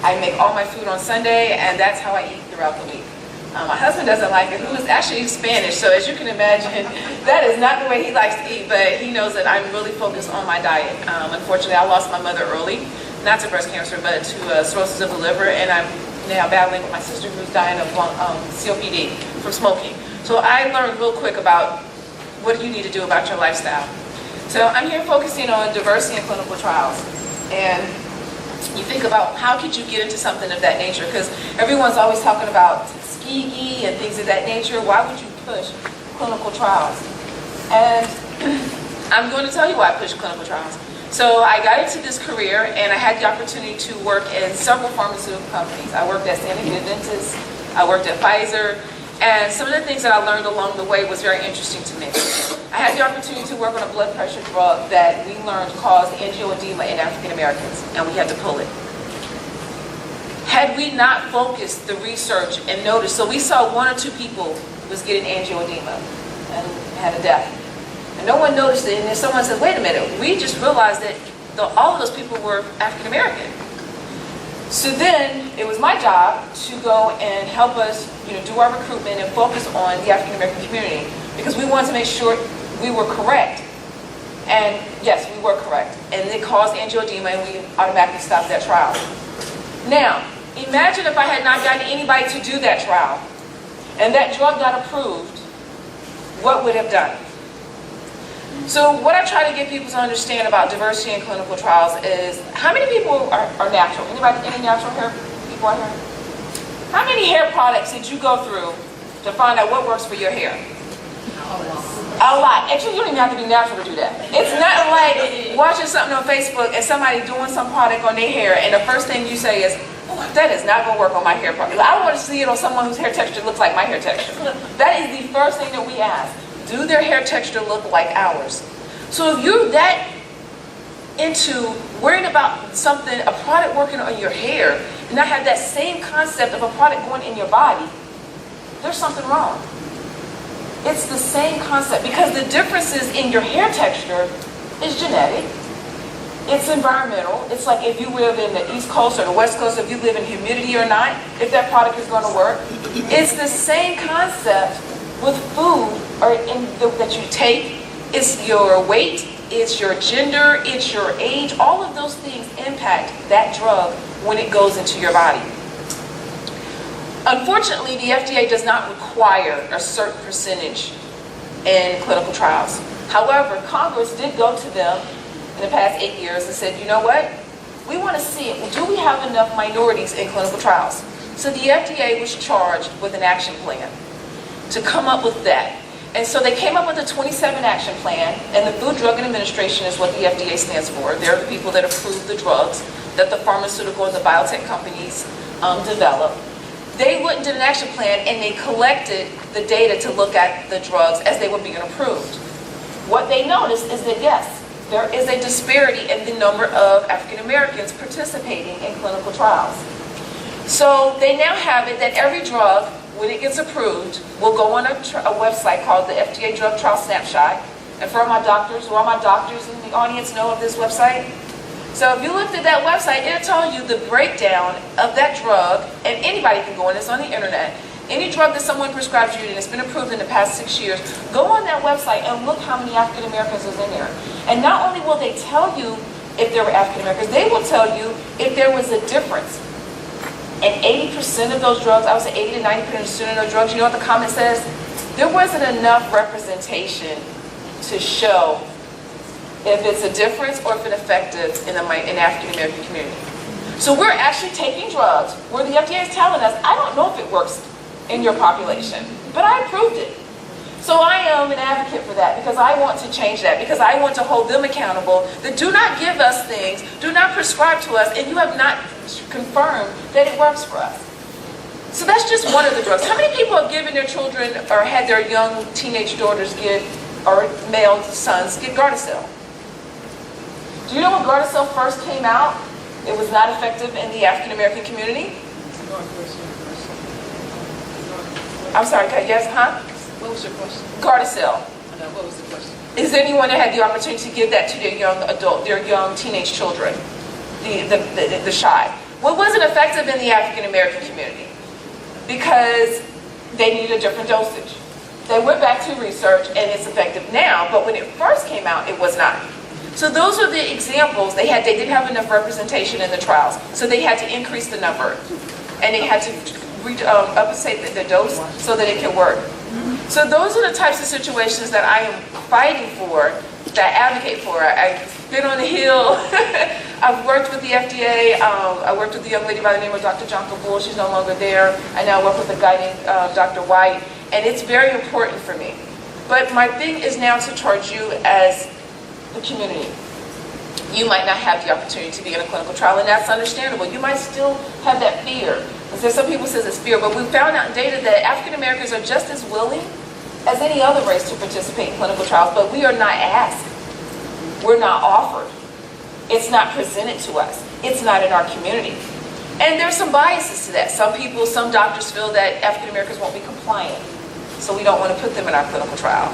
I make all my food on Sunday, and that's how I eat throughout the week. My husband doesn't like it, who is actually Spanish, so as you can imagine, that is not the way he likes to eat, but he knows that I'm really focused on my diet. Unfortunately, I lost my mother early, not to breast cancer, but to cirrhosis of the liver, and I'm now battling with my sister who's dying of COPD from smoking. So I learned real quick about what do you need to do about your lifestyle. So I'm here focusing on diversity in clinical trials. And you think about how could you get into something of that nature? Because everyone's always talking about Tuskegee and things of that nature. Why would you push clinical trials? And I'm going to tell you why I push clinical trials. So I got into this career, and I had the opportunity to work in several pharmaceutical companies. I worked at Sanofi Aventis, I worked at Pfizer, and some of the things that I learned along the way was very interesting to me. I had the opportunity to work on a blood pressure drug that we learned caused angioedema in African Americans, and we had to pull it. Had we not focused the research and noticed, so we saw 1 or 2 people was getting angioedema and had a death. And no one noticed it, and then someone said, wait a minute, we just realized that all of those people were African American. So then it was my job to go and help us, do our recruitment and focus on the African American community, because we wanted to make sure we were correct. And yes, we were correct. And it caused angioedema, and we automatically stopped that trial. Now, imagine if I had not gotten anybody to do that trial, and that drug got approved, what would have done? So what I try to get people to understand about diversity in clinical trials is, how many people are natural? Anybody, any natural hair people out here? How many hair products did you go through to find out what works for your hair? A lot. Actually, you don't even have to be natural to do that. It's not like watching something on Facebook and somebody doing some product on their hair, and the first thing you say is, oh, that is not going to work on my hair product. I don't want to see it on someone whose hair texture looks like my hair texture. That is the first thing that we ask. Do their hair texture look like ours? So if you're that into worrying about something, a product working on your hair, and not have that same concept of a product going in your body, there's something wrong. It's the same concept, because the differences in your hair texture is genetic. It's environmental. It's like if you live in the East Coast or the West Coast, if you live in humidity or not, if that product is going to work. It's the same concept with food that you take. It's your weight, it's your gender, it's your age. All of those things impact that drug when it goes into your body. Unfortunately, the FDA does not require a certain percentage in clinical trials. However, Congress did go to them in the past 8 years and said, you know what? We want to see, do we have enough minorities in clinical trials? So the FDA was charged with an action plan to come up with that. And so they came up with a 27 action plan, and the Food, Drug, and Administration is what the FDA stands for. They're the people that approve the drugs that the pharmaceutical and the biotech companies develop. They went and did an action plan, and they collected the data to look at the drugs as they were being approved. What they noticed is that, yes, there is a disparity in the number of African Americans participating in clinical trials. So they now have it that every drug, when it gets approved, will go on a website called the FDA Drug Trial Snapshot. And for all my doctors in the audience know of this website? So if you looked at that website, it'll tell you the breakdown of that drug, and anybody can go on, it's on the internet. Any drug that someone prescribes you and it's been approved in the past 6 years, go on that website and look how many African Americans is in there. And not only will they tell you if there were African Americans, they will tell you if there was a difference. And 80% of those drugs, I would say 80 to 90% of those drugs, you know what the comment says? There wasn't enough representation to show if it's a difference or if it's effective in the African American community. So we're actually taking drugs where the FDA is telling us, I don't know if it works in your population, but I approved it. So I am an advocate for that because I want to change that, because I want to hold them accountable that do not give us things, do not prescribe to us, and you have not confirmed that it works for us. So that's just one of the drugs. How many people have given their children or had their young teenage daughters get, or male sons get Gardasil? Do you know when Gardasil first came out, it was not effective in the African American community? I'm sorry, yes, huh? What was your question? Gardasil. What was the question? Is there anyone that had the opportunity to give that to their young adult, their young teenage children? The shot. Well, it wasn't effective in the African American community because they needed a different dosage. They went back to research and it's effective now, but when it first came out, it was not. So those are the examples. They didn't have enough representation in the trials, so they had to increase the number, and they had to update the dose so that it could work. So those are the types of situations that I am fighting for, that I advocate for. I've been on the Hill. I've worked with the FDA. I worked with the young lady by the name of Dr. John Kabul. She's no longer there. I now work with a guy named Dr. White, and it's very important for me. But my thing is now to charge you as the community. You might not have the opportunity to be in a clinical trial, and that's understandable. You might still have that fear. Because some people say it's fear, but we found out in data that African Americans are just as willing as any other race to participate in clinical trials, but we are not asked. We're not offered. It's not presented to us. It's not in our community. And there's some biases to that. Some doctors feel that African Americans won't be compliant, so we don't want to put them in our clinical trial.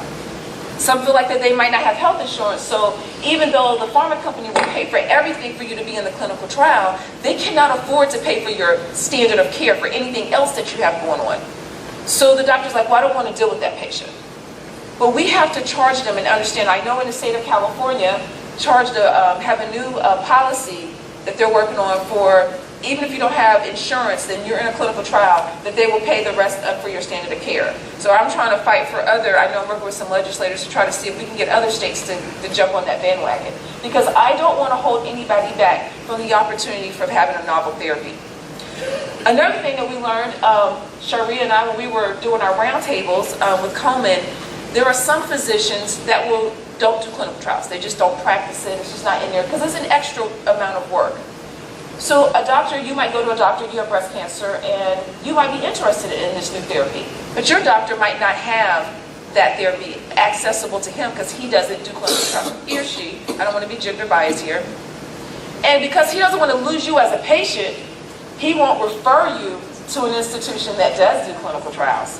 Some feel like that they might not have health insurance, so even though the pharma company will pay for everything for you to be in the clinical trial, they cannot afford to pay for your standard of care for anything else that you have going on. So the doctor's like, well, I don't want to deal with that patient. But we have to charge them and understand. I know in the state of California, have a new policy that they're working on for, even if you don't have insurance, then you're in a clinical trial, that they will pay the rest up for your standard of care. So I'm trying to fight for I know I'm working with some legislators to try to see if we can get other states to jump on that bandwagon. Because I don't want to hold anybody back from the opportunity for having a novel therapy. Another thing that we learned, Sharia and I, when we were doing our roundtables with Komen, there are some physicians that don't do clinical trials. They just don't practice it. It's just not in there because it's an extra amount of work. So a doctor, you might go to a doctor, you have breast cancer, and you might be interested in this new therapy. But your doctor might not have that therapy accessible to him because he doesn't do clinical trials. He or she, I don't want to be gender biased here. And because he doesn't want to lose you as a patient, he won't refer you to an institution that does do clinical trials.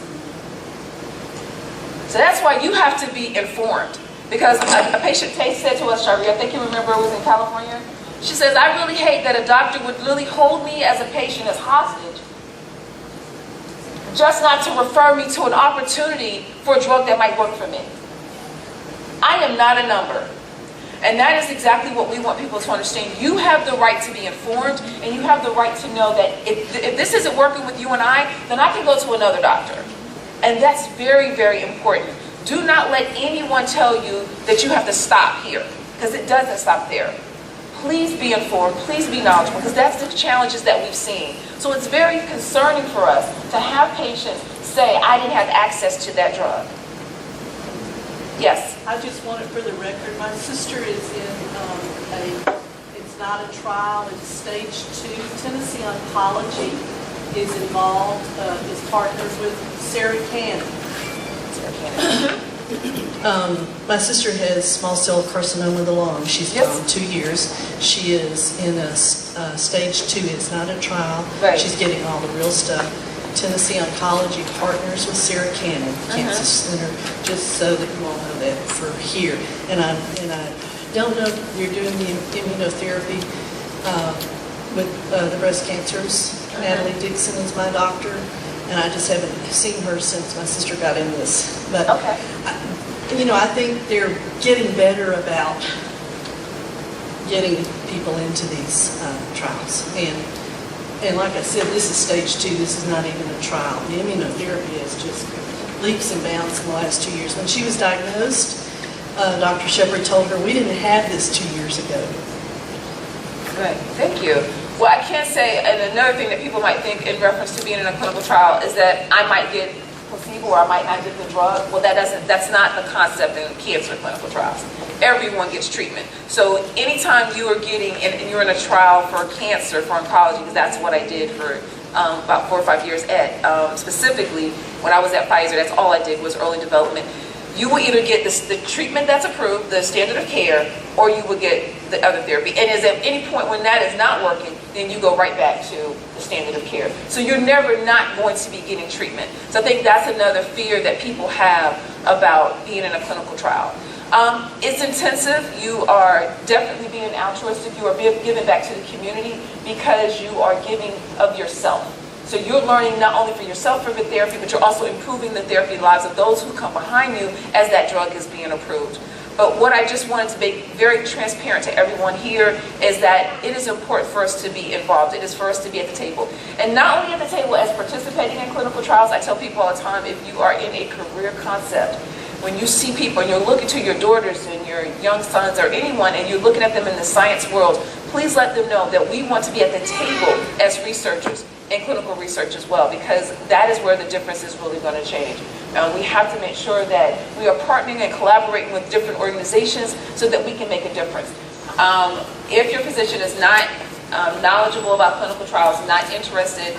So that's why you have to be informed. Because a patient said to us, Shari, I think you remember it was in California, she says, I really hate that a doctor would really hold me as a patient as hostage, just not to refer me to an opportunity for a drug that might work for me. I am not a number. And that is exactly what we want people to understand. You have the right to be informed, and you have the right to know that if this isn't working with you and I, then I can go to another doctor. And that's very, very important. Do not let anyone tell you that you have to stop here, because it doesn't stop there. Please be informed, please be knowledgeable, because that's the challenges that we've seen. So it's very concerning for us to have patients say, I didn't have access to that drug. Yes? I just want it for the record. My sister is in it's not a trial, it's stage 2. Tennessee Oncology is involved, is partners with Sarah Cannon. My sister has small cell carcinoma of the lung. She's on 2 years. She is in a stage 2. It's not a trial. Right. She's getting all the real stuff. Tennessee Oncology partners with Sarah Cannon Cancer Center, just so that you all know that for here. And I don't know if you're doing the immunotherapy with the breast cancers. Natalie Dixon is my doctor, and I just haven't seen her since my sister got in this. But I think they're getting better about getting people into these trials. And like I said, this is stage 2. This is not even a trial. The immunotherapy has just leaps and bounds in the last 2 years. When she was diagnosed, Dr. Shepard told her, we didn't have this 2 years ago. Right, thank you. Well, I can't say, and another thing that people might think in reference to being in a clinical trial is that I might get placebo or I might not get the drug. Well, that's not the concept in cancer clinical trials. Everyone gets treatment. So anytime you are getting, and you're in a trial for cancer, for oncology, because that's what I did for about 4 or 5 years at, specifically when I was at Pfizer, that's all I did was early development. You will either get the treatment that's approved, the standard of care, or you will get the other therapy. And is at any point when that is not working, then you go right back to the standard of care. So you're never not going to be getting treatment. So I think that's another fear that people have about being in a clinical trial. It's intensive. You are definitely being altruistic. You are giving back to the community because you are giving of yourself. So you're learning not only for yourself for the therapy, but you're also improving the therapy lives of those who come behind you as that drug is being approved. But what I just wanted to make very transparent to everyone here is that it is important for us to be involved. It is for us to be at the table. And not only at the table as participating in clinical trials, I tell people all the time, if you are in a career concept, when you see people and you're looking to your daughters and your young sons or anyone and you're looking at them in the science world, please let them know that we want to be at the table as researchers and clinical research as well, because that is where the difference is really going to change. We have to make sure that we are partnering and collaborating with different organizations so that we can make a difference. If your physician is not knowledgeable about clinical trials, not interested,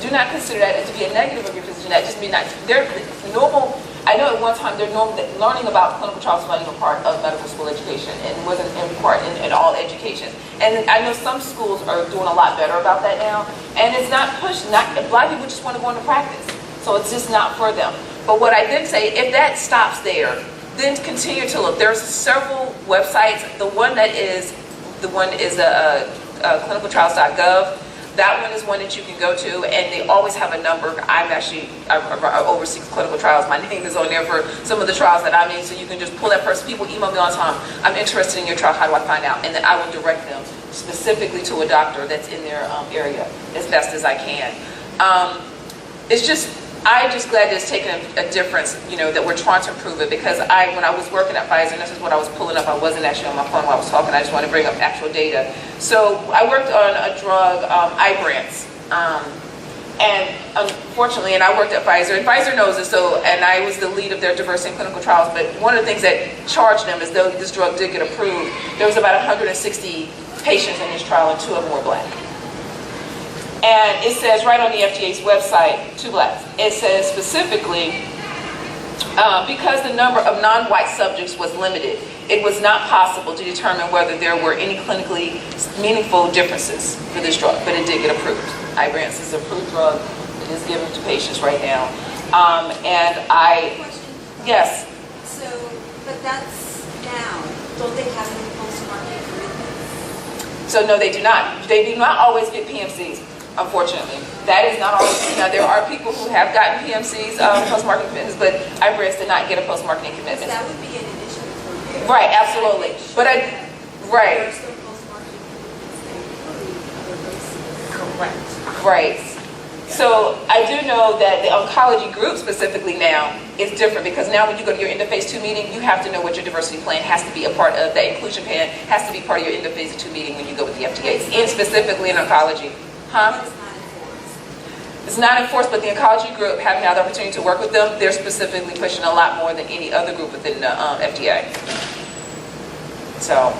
do not consider that to be a negative of your physician. That just means they're normal. I know at one time learning about clinical trials was not even part of medical school education and wasn't part in all education. And I know some schools are doing a lot better about that now. And it's not pushed. A lot of people just want to go into practice. So it's just not for them. But what I did say, if that stops there, then continue to look. There's several websites. The one is clinicaltrials.gov. That one is one that you can go to, and they always have a number. I oversee clinical trials. My name is on there for some of the trials that I'm in, so you can just pull that person. People email me all the time, I'm interested in your trial, how do I find out? And then I will direct them specifically to a doctor that's in their area as best as I can. I'm just glad that it's taken a difference, that we're trying to improve it, because when I was working at Pfizer, and this is what I was pulling up, I wasn't actually on my phone while I was talking, I just want to bring up actual data. So I worked on a drug, Ibrance, and unfortunately, and I worked at Pfizer, and Pfizer knows this, and I was the lead of their diversity in clinical trials, but one of the things that charged them is though this drug did get approved, there was about 160 patients in this trial, and 2 of them were black. And it says right on the FDA's website, 2 blacks. It says specifically, because the number of non-white subjects was limited, it was not possible to determine whether there were any clinically meaningful differences for this drug, but it did get approved. Ibrance is an approved drug. It is given to patients right now. Question. Yes. So, but that's town, don't they have any post-marketing commitments? So no, they do not. They do not always get PMCs, unfortunately. That is not always, now there are people who have gotten PMCs, post-marketing commitments, but IBRES did not get a post-marketing commitment. That would be an addition for their Right, absolutely. But right. There are still post-marketing commitments that include other races. Correct. Right. So I do know that the oncology group specifically now is different, because now when you go to your end of phase 2 meeting, you have to know what your diversity plan has to be a part of. That inclusion plan has to be part of your end of phase 2 meeting when you go with the FDA, and specifically in oncology. Huh? It's not enforced, but the oncology group, having now the opportunity to work with them, they're specifically pushing a lot more than any other group within the FDA. So,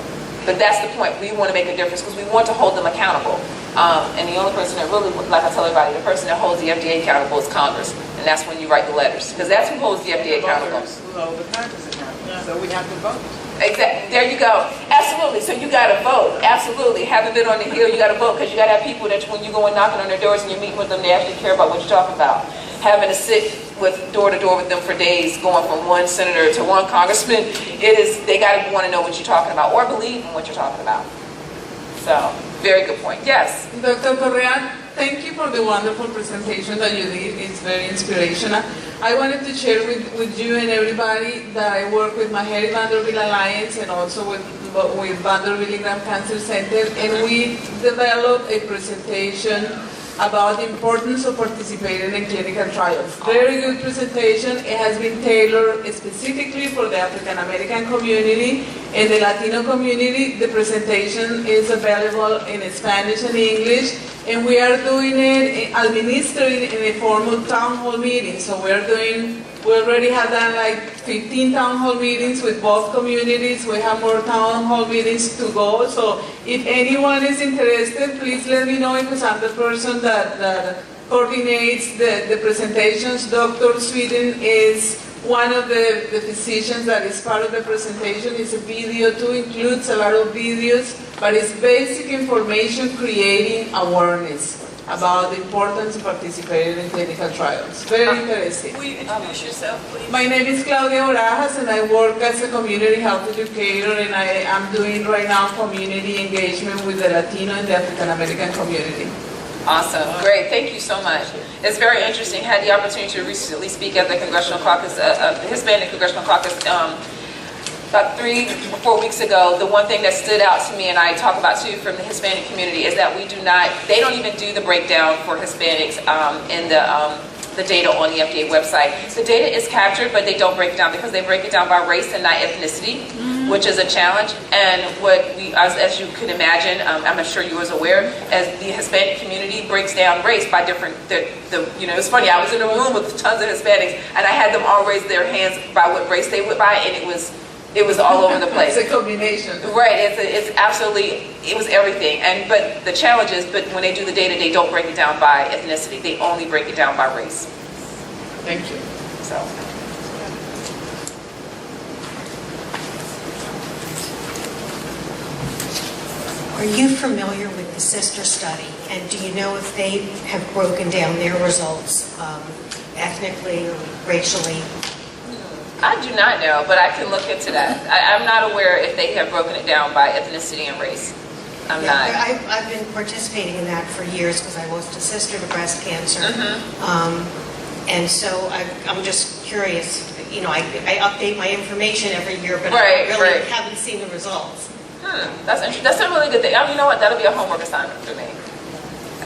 but that's the point. We want to make a difference because we want to hold them accountable. And the only person that really, like I tell everybody, the person that holds the FDA accountable is Congress. And that's when you write the letters, because that's who holds the FDA accountable. Who hold the Congress accountable. So we have to vote. Exactly. There you go. Absolutely. So you got to vote. Absolutely. Having been on the Hill, you got to vote, because you got to have people that when you go and knocking on their doors and you're meeting with them, they actually care about what you're talking about. Having to sit with door to door with them for days, going from one senator to one congressman, they got to want to know what you're talking about or believe in what you're talking about. So, very good point. Yes. Dr. Correa, thank you for the wonderful presentation that you did. It's very inspirational. I wanted to share with you and everybody that I work with Maheri Vanderbilt Alliance and also with Vanderbilt Ingram Cancer Center, and we developed a presentation about the importance of participating in clinical trials. Very good presentation. It has been tailored specifically for the African American community and the Latino community. The presentation is available in Spanish and English, and we are doing it, administered in a form of town hall meetings. So we already have done like 15 town hall meetings with both communities. We have more town hall meetings to go. So if anyone is interested, please let me know, because I'm the person that coordinates the presentations. Dr. Sweden is one of the physicians that is part of the presentation. It's a video too, includes a lot of videos, but it's basic information creating awareness about the importance of participating in clinical trials. Very interesting. Will you introduce yourself, please? My name is Claudia Orajas, and I work as a community health educator, and I am doing right now community engagement with the Latino and the African American community. Awesome. Great. Thank you so much. It's very interesting. Had the opportunity to recently speak at the Congressional Caucus, the Hispanic Congressional Caucus, about 3 or 4 weeks ago. The one thing that stood out to me, and I talk about too from the Hispanic community, is that they don't even do the breakdown for Hispanics in the data on the FDA website. The data is captured, but they don't break it down, because they break it down by race and not ethnicity, which is a challenge. And what we, as you can imagine, I'm sure you was aware, as the Hispanic community breaks down race by different, it's funny, I was in a room with tons of Hispanics, and I had them all raise their hands by what race they went by, and it was all over the place. It's a combination. Right, it's absolutely, it was everything. But the challenge is, but when they do the data, they don't break it down by ethnicity. They only break it down by race. Thank you. So. Are you familiar with the sister study? And do you know if they have broken down their results ethnically or racially? I do not know, but I can look into that. I'm not aware if they have broken it down by ethnicity and race. I'm not. I've been participating in that for years because I lost a sister to breast cancer. And so I'm just curious. I update my information every year, but I really haven't seen the results. That's interesting. That's a really good thing. You know what? That'll be a homework assignment for me.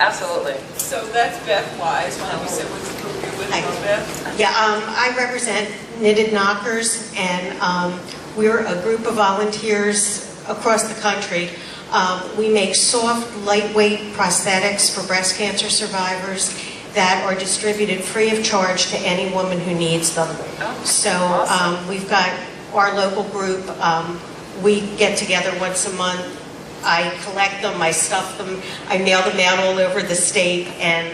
Absolutely. So that's Beth Wise. Why don't you say what's the group you're with, Beth? Yeah, I represent Knitted Knockers, and we're a group of volunteers across the country. We make soft, lightweight prosthetics for breast cancer survivors that are distributed free of charge to any woman who needs them. So we've got our local group. We get together once a month. I collect them, I stuff them, I mail them out all over the state, and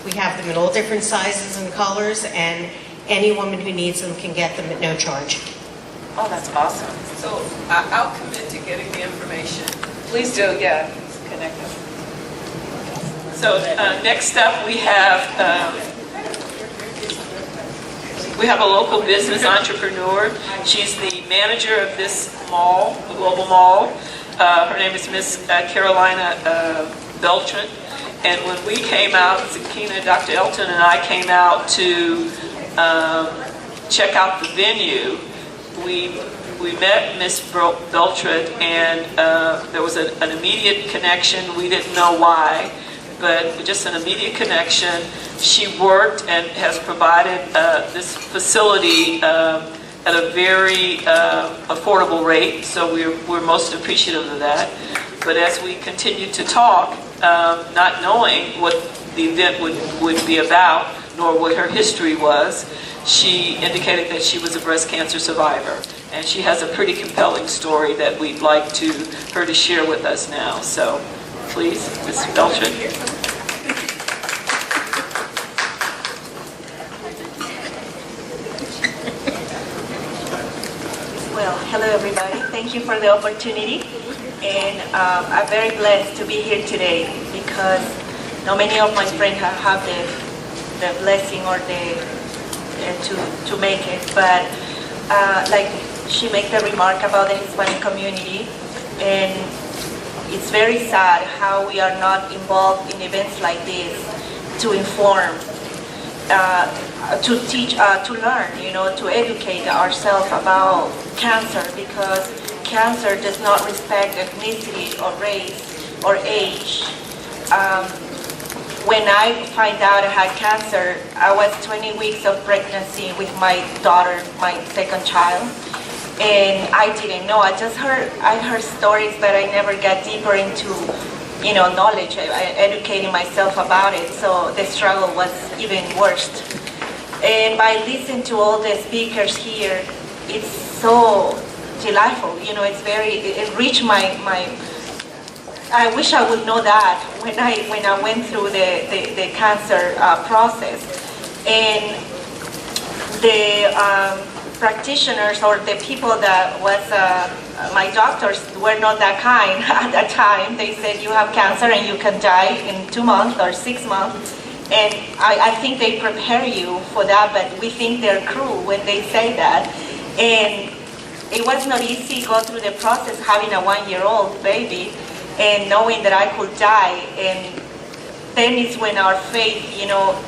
we have them in all different sizes and colors, and any woman who needs them can get them at no charge. Oh, that's awesome. So I'll commit to getting the information. Please do, yeah. Connect them. So next up we have We have a local business entrepreneur. She's the manager of this mall, the Global Mall. Her name is Miss Carolina Beltran. And when we came out, Zakina, Dr. Elton and I came out to check out the venue, we met Miss Beltran, and there was an immediate connection. We didn't know why, but just an immediate connection. She worked and has provided this facility at a very affordable rate, so we're most appreciative of that. But as we continued to talk, not knowing what the event would be about, nor what her history was, she indicated that she was a breast cancer survivor. And she has a pretty compelling story that we'd like her to share with us now. So, please, Ms. Beltran. Well, hello everybody. Thank you for the opportunity. And I'm very blessed to be here today because not many of my friends have the blessing or to make it. But like she made the remark about the Hispanic community, and it's very sad how we are not involved in events like this to inform, to teach, to learn, to educate ourselves about cancer, because cancer does not respect ethnicity or race or age. When I find out I had cancer, I was 20 weeks of pregnancy with my daughter, my second child, and I didn't know. I heard stories, but I never got deeper into, knowledge, educating myself about it. So the struggle was even worse. And by listening to all the speakers here, it's so delightful. It reached my. I wish I would know that when I went through the cancer process, and the practitioners or the people that was my doctors were not that kind at that time. They said you have cancer and you can die in 2 months or 6 months, and I think they prepare you for that, but we think they're cruel when they say that. And it was not easy to go through the process having a 1-year-old baby and knowing that I could die. And then is when our faith,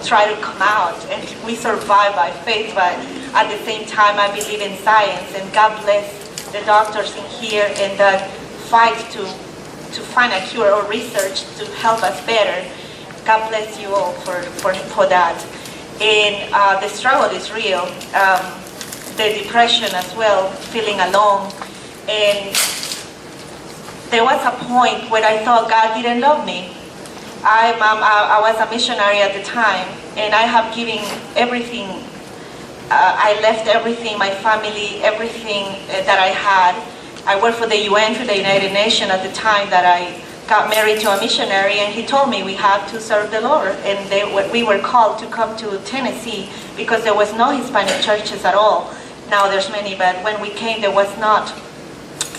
try to come out, and we survive by faith, but at the same time I believe in science, and God bless the doctors in here and that fight to find a cure or research to help us better. God bless you all for that. And the struggle is real. The depression as well, feeling alone. And there was a point where I thought God didn't love me. I was a missionary at the time, and I have given everything. I left everything, my family, everything that I had. I worked for the UN, for the United Nations at the time that I got married to a missionary, and he told me we have to serve the Lord. And we were called to come to Tennessee because there was no Hispanic churches at all. Now there's many, but when we came, there was not.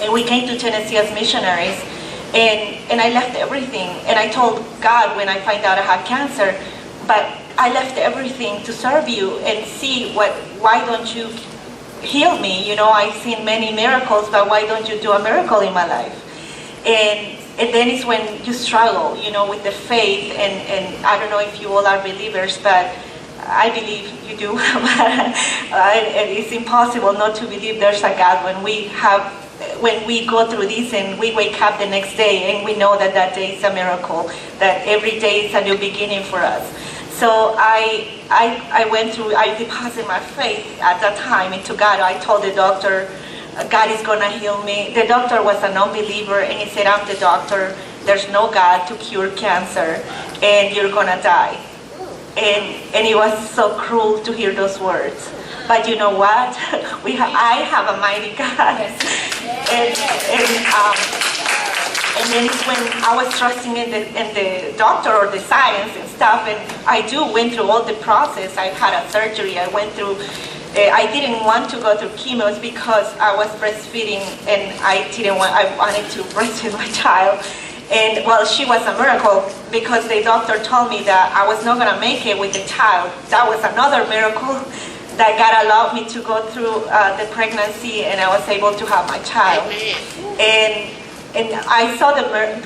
And we came to Tennessee as missionaries, and I left everything. And I told God when I found out I had cancer, but I left everything to serve you and see why don't you heal me? I've seen many miracles, but why don't you do a miracle in my life? And then it's when you struggle, with the faith, and I don't know if you all are believers, but I believe you do. It's impossible not to believe there's a God when we go through this and we wake up the next day and we know that day is a miracle, that every day is a new beginning for us. So I went through, I deposited my faith at that time into God. I told the doctor, God is going to heal me. The doctor was a non-believer, and he said, I'm the doctor. There's no God to cure cancer, and you're going to die. And it was so cruel to hear those words. But you know what? I have a mighty God. And then it's when I was trusting in the doctor or the science and stuff, and I went through all the process. I had a surgery. I went through. I didn't want to go through chemos because I was breastfeeding, and I wanted to breastfeed my child. And well, she was a miracle because the doctor told me that I was not going to make it with the child. That was another miracle. that God allowed me to go through the pregnancy, and I was able to have my child. And I saw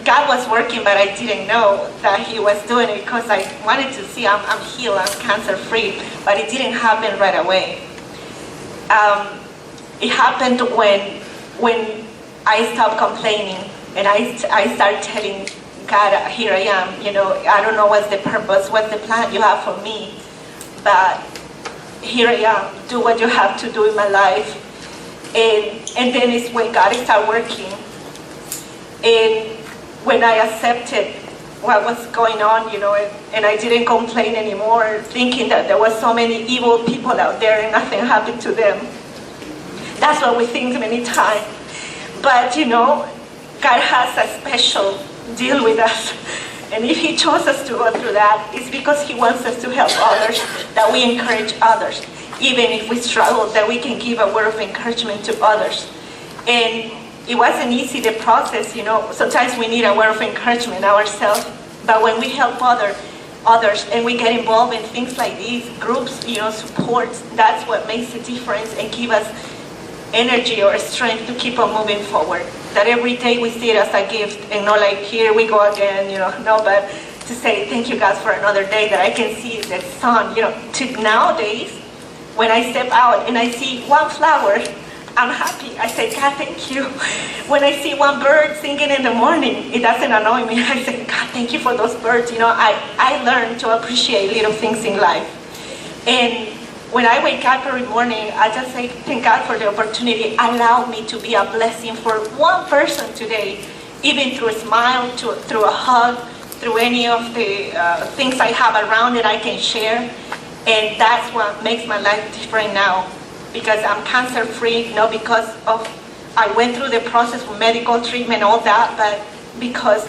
God was working, but I didn't know that He was doing it because I wanted to see I'm healed, I'm cancer-free, but it didn't happen right away. It happened when I stopped complaining and I started telling God, here I am, I don't know what's the purpose, what's the plan you have for me, but here I am, do what you have to do in my life. And then it's when God started working. And when I accepted what was going on, and I didn't complain anymore, thinking that there were so many evil people out there and nothing happened to them. That's what we think many times. But, God has a special deal with us. And if He chose us to go through that, it's because He wants us to help others, that we encourage others. Even if we struggle, that we can give a word of encouragement to others. And it wasn't easy, the process, Sometimes we need a word of encouragement ourselves. But when we help others, and we get involved in things like these, groups, support, that's what makes a difference and give us energy or strength to keep on moving forward. That every day we see it as a gift and not like, here we go again, but to say, thank you, God, for another day that I can see the sun. Nowadays, when I step out and I see one flower, I'm happy. I say, God, thank you. When I see one bird singing in the morning, it doesn't annoy me. I say, God, thank you for those birds. I learn to appreciate little things in life. And when I wake up every morning, I just say, thank God for the opportunity. Allow me to be a blessing for one person today, even through a smile, through a hug, through any of the things I have around that I can share. And that's what makes my life different now. Because I'm cancer-free, not because I went through the process of medical treatment, all that, but because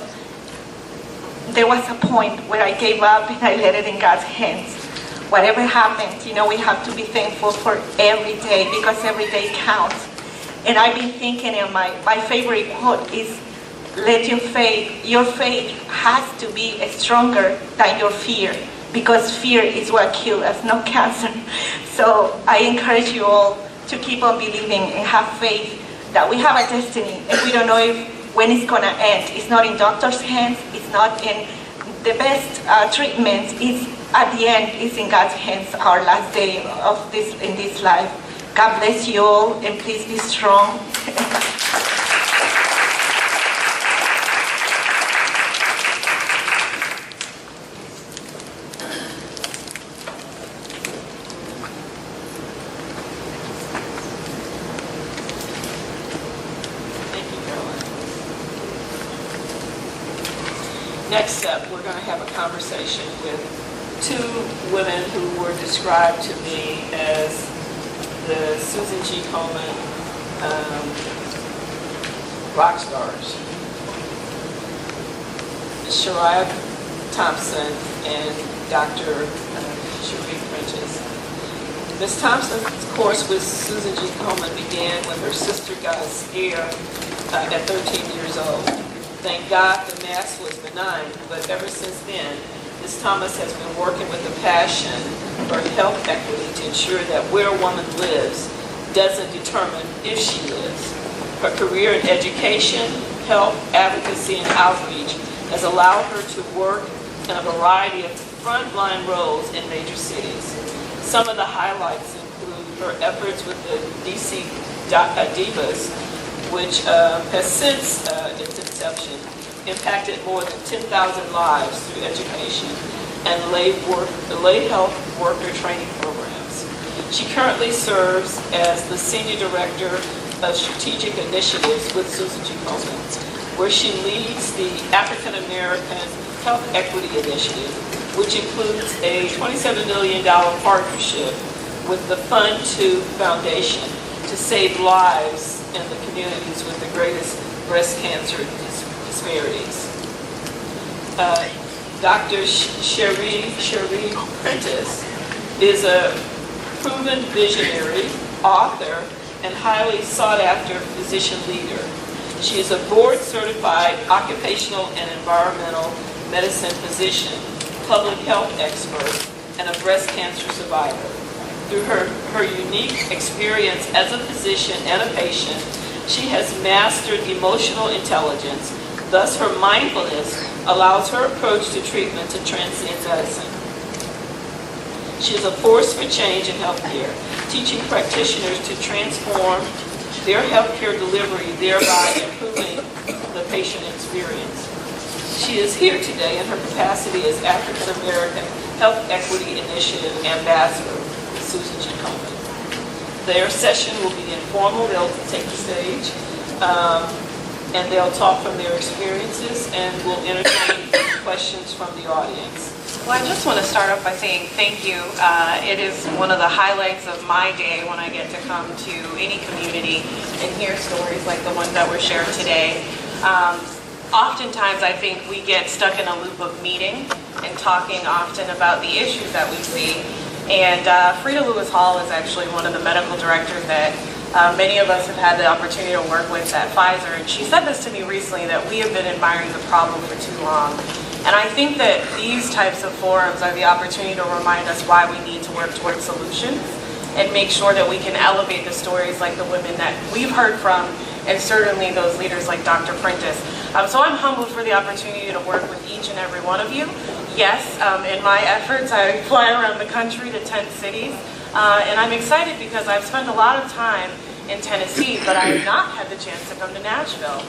there was a point where I gave up and I let it in God's hands. Whatever happened, we have to be thankful for every day because every day counts. And I've been thinking, and my favorite quote is, let your faith has to be stronger than your fear. Because fear is what kills us, not cancer. So I encourage you all to keep on believing and have faith that we have a destiny and we don't know when it's going to end. It's not in doctor's hands. It's not in the best treatment. It's at the end. It's in God's hands, our last day of in this life. God bless you all and please be strong. Next up, we're going to have a conversation with two women who were described to me as the Susan G Komen rock stars. Shariah Thompson and Dr. Cherie Prentice. Ms. Thompson's course with Susan G Komen began when her sister got a scare at 13 years old. Thank God the mass was benign, but ever since then, Ms. Thomas has been working with a passion for health equity to ensure that where a woman lives doesn't determine if she lives. Her career in education, health, advocacy, and outreach has allowed her to work in a variety of frontline roles in major cities. Some of the highlights include her efforts with the DC Divas, which has since its inception impacted more than 10,000 lives through education and lay health worker training programs. She currently serves as the Senior Director of Strategic Initiatives with Susan G Komen, where she leads the African American Health Equity Initiative, which includes a $27 million partnership with the Fund 2 Foundation to save lives in the communities with the greatest breast cancer disparities. Dr. Cherie Prentice is a proven visionary, author, and highly sought-after physician leader. She is a board-certified occupational and environmental medicine physician, public health expert, and a breast cancer survivor. Through her unique experience as a physician and a patient, she has mastered emotional intelligence. Thus, her mindfulness allows her approach to treatment to transcend medicine. She is a force for change in healthcare, teaching practitioners to transform their healthcare delivery, thereby improving the patient experience. She is here today in her capacity as African American Health Equity Initiative Ambassador, Susan G Komen. Their session will be informal. They'll take the stage and they'll talk from their experiences, and we'll entertain questions from the audience. Well, I just want to start off by saying thank you. It is one of the highlights of my day when I get to come to any community and hear stories like the ones that were shared today. Oftentimes, I think we get stuck in a loop of meeting and talking often about the issues that we see. And Frida Lewis Hall is actually one of the medical directors that many of us have had the opportunity to work with at Pfizer. And she said this to me recently, that we have been admiring the problem for too long. And I think that these types of forums are the opportunity to remind us why we need to work towards solutions and make sure that we can elevate the stories like the women that we've heard from, and certainly those leaders like Dr. Prentice. So I'm humbled for the opportunity to work with each and every one of you. Yes, in my efforts, I fly around the country to 10 cities, and I'm excited because I've spent a lot of time in Tennessee, but I have not had the chance to come to Nashville.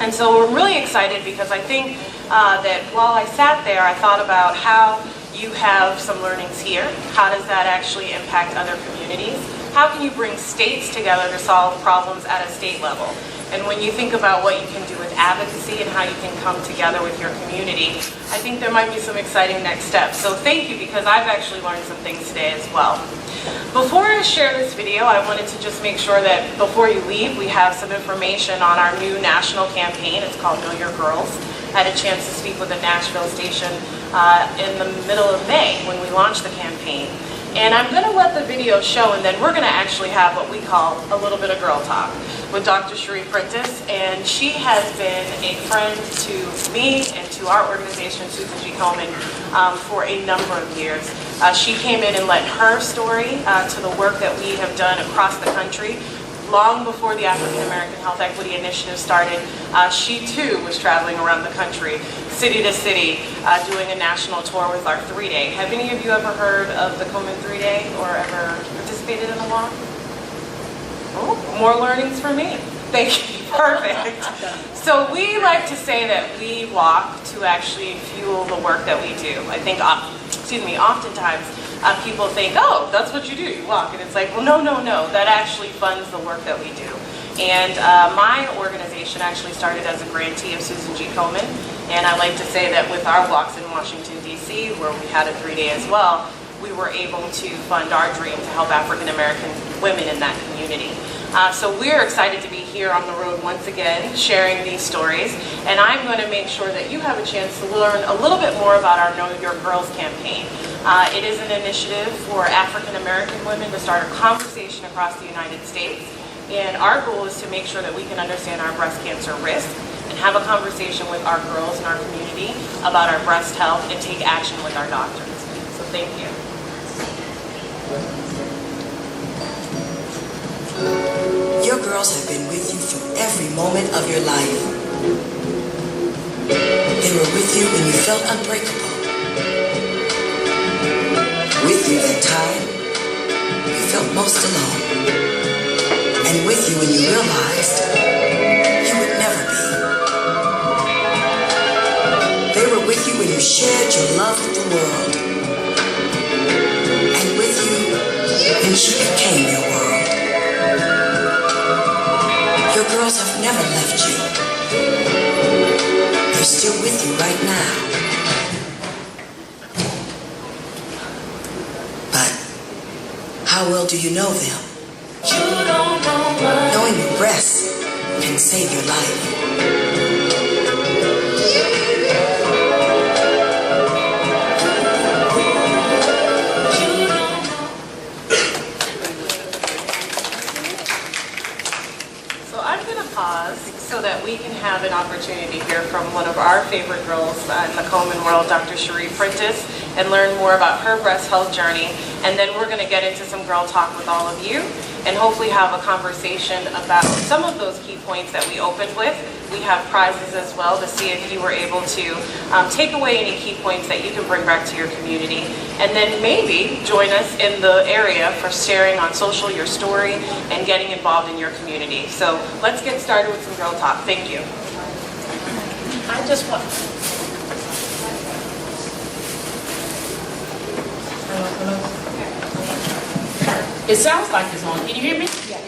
And so we're really excited because I think that while I sat there, I thought about how you have some learnings here. How does that actually impact other communities? How can you bring states together to solve problems at a state level? And when you think about what you can do with advocacy and how you can come together with your community, I think there might be some exciting next steps. So thank you, because I've actually learned some things today as well. Before I share this video, I wanted to just make sure that before you leave, we have some information on our new national campaign. It's called Know Your Girls. I had a chance to speak with the Nashville station in the middle of May when we launched the campaign. And I'm going to let the video show, and then we're going to actually have what we call a little bit of girl talk with Dr. Cherie Prentice. And she has been a friend to me and to our organization, Susan G Komen, for a number of years. She came in and led her story to the work that we have done across the country. Long before the African American Health Equity Initiative started, she too was traveling around the country, city to city, doing a national tour with our 3-day. Have any of you ever heard of the Komen 3-day or ever participated in a walk? Oh, more learnings for me. Thank you. Perfect. So we like to say that we walk to actually fuel the work that we do. I think, oftentimes, people think, oh, that's what you do, you walk. And it's like, well, no, that actually funds the work that we do. And my organization actually started as a grantee of Susan G Komen. And I like to say that with our walks in Washington, D.C., where we had a 3-day as well, we were able to fund our dream to help African American women in that community. So we're excited to be here on the road once again, sharing these stories. And I'm going to make sure that you have a chance to learn a little bit more about our Know Your Girls campaign. It is an initiative for African American women to start a conversation across the United States. And our goal is to make sure that we can understand our breast cancer risk and have a conversation with our girls in our community about our breast health and take action with our doctors. So thank you. Your girls have been with you through every moment of your life. They were with you when you felt unbreakable. With you that time you felt most alone. And with you when you realized you would never be. They were with you when you shared your love with the world. And with you when she became your world. Your girls have never left you. They're still with you right now. But how well do you know them? You don't know much. Knowing your breasts can save your life. So that we we can have an opportunity to hear from one of our favorite girls in the Komen world, Dr. Cherie Prentice, and learn more about her breast health journey. And then we're going to get into some girl talk with all of you and hopefully have a conversation about some of those key points that we opened with. We have prizes as well to see if you were able to take away any key points that you can bring back to your community. And then maybe join us in the area for sharing on social your story and getting involved in your community. So let's get started with some girl talk. Thank you. I just want... It sounds like it's on. Can you hear me? Yeah.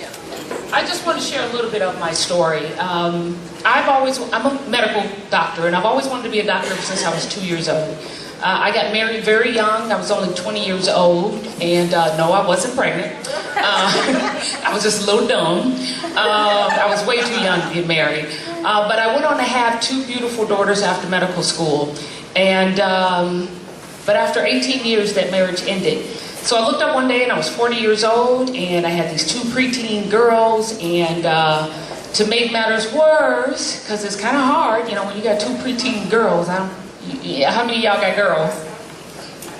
I just want to share a little bit of my story. I'm a medical doctor, and I've always wanted to be a doctor ever since I was 2 years old. I got married very young. I was only 20 years old, and no, I wasn't pregnant. I was just a little dumb. I was way too young to get married. But I went on to have 2 beautiful daughters after medical school. And but after 18 years, that marriage ended. So I looked up one day and I was 40 years old, and I had these 2 preteen girls, and to make matters worse, because it's kind of hard, you know, when you got 2 preteen girls. How many of y'all got girls?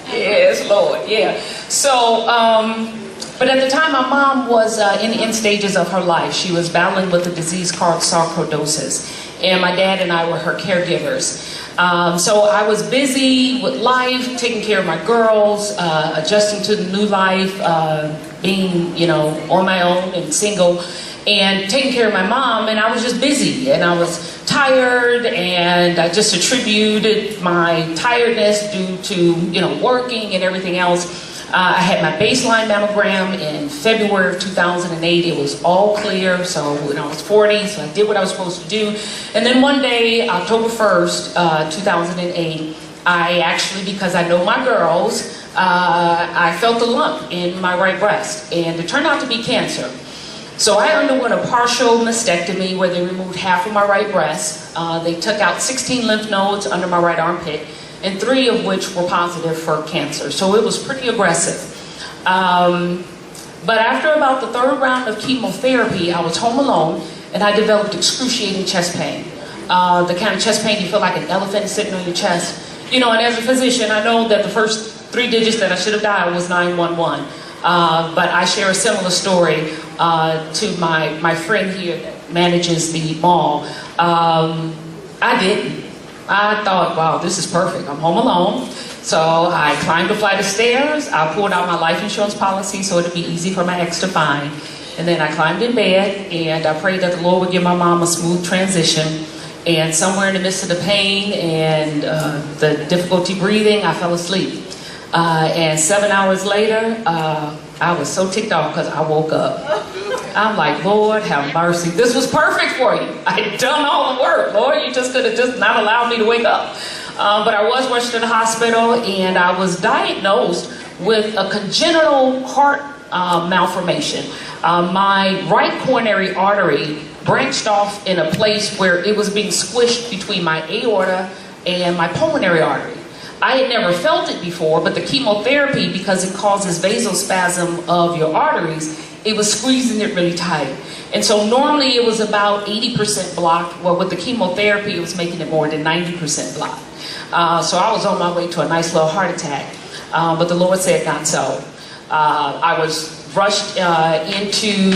Yes, Lord, yeah. So, but at the time, my mom was in the end stages of her life. She was battling with a disease called sarcoidosis, and my dad and I were her caregivers. So I was busy with life, taking care of my girls, adjusting to the new life, being, you know, on my own and single, and taking care of my mom, and I was just busy, and I was tired, and I just attributed my tiredness due to, you know, working and everything else. I had my baseline mammogram in February of 2008. It was all clear, so when I was 40, so I did what I was supposed to do. And then one day, October 1st, 2008, I actually, because I know my girls, I felt a lump in my right breast, and it turned out to be cancer. So I underwent a partial mastectomy where they removed half of my right breast. They took out 16 lymph nodes under my right armpit, and 3 of which were positive for cancer. So it was pretty aggressive. But after about the 3rd round of chemotherapy, I was home alone, and I developed excruciating chest pain. The kind of chest pain you feel like an elephant sitting on your chest. You know, and as a physician, I know that the first 3 digits that I should have dialed was 911. But I share a similar story to my friend here that manages the mall. I didn't. I thought, wow, this is perfect. I'm home alone. So I climbed a flight of stairs. I pulled out my life insurance policy so it'd be easy for my ex to find. And then I climbed in bed, and I prayed that the Lord would give my mom a smooth transition. And somewhere in the midst of the pain and the difficulty breathing, I fell asleep. And 7 hours later, I was so ticked off because I woke up. I'm like, Lord, have mercy. This was perfect for you. I had done all the work. Lord, you just could have just not allowed me to wake up. But I was rushed to the hospital, and I was diagnosed with a congenital heart malformation. My right coronary artery branched off in a place where it was being squished between my aorta and my pulmonary artery. I had never felt it before, but the chemotherapy, because it causes vasospasm of your arteries, it was squeezing it really tight. And so normally it was about 80% blocked. Well, with the chemotherapy, it was making it more than 90% blocked. So I was on my way to a nice little heart attack. But the Lord said not so. I was rushed into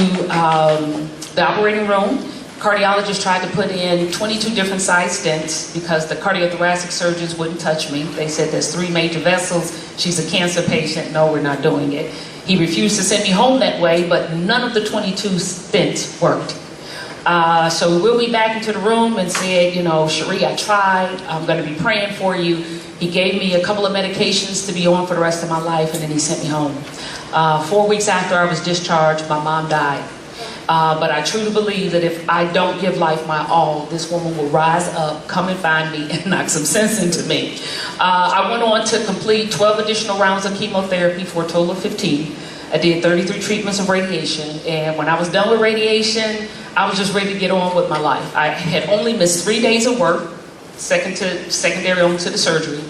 the operating room. Cardiologist tried to put in 22 different size stents because the cardiothoracic surgeons wouldn't touch me. They said there's 3 major vessels. She's a cancer patient. No, we're not doing it. He refused to send me home that way, but none of the 22 stents worked. So we wheeled me back into the room and said, you know, Cherie, I tried. I'm going to be praying for you. He gave me a couple of medications to be on for the rest of my life, and then he sent me home. 4 weeks after I was discharged, my mom died. But I truly believe that if I don't give life my all, this woman will rise up, come and find me, and knock some sense into me. I went on to complete 12 additional rounds of chemotherapy for a total of 15. I did 33 treatments of radiation, and when I was done with radiation, I was just ready to get on with my life. I had only missed 3 days of work, secondary only to the surgery.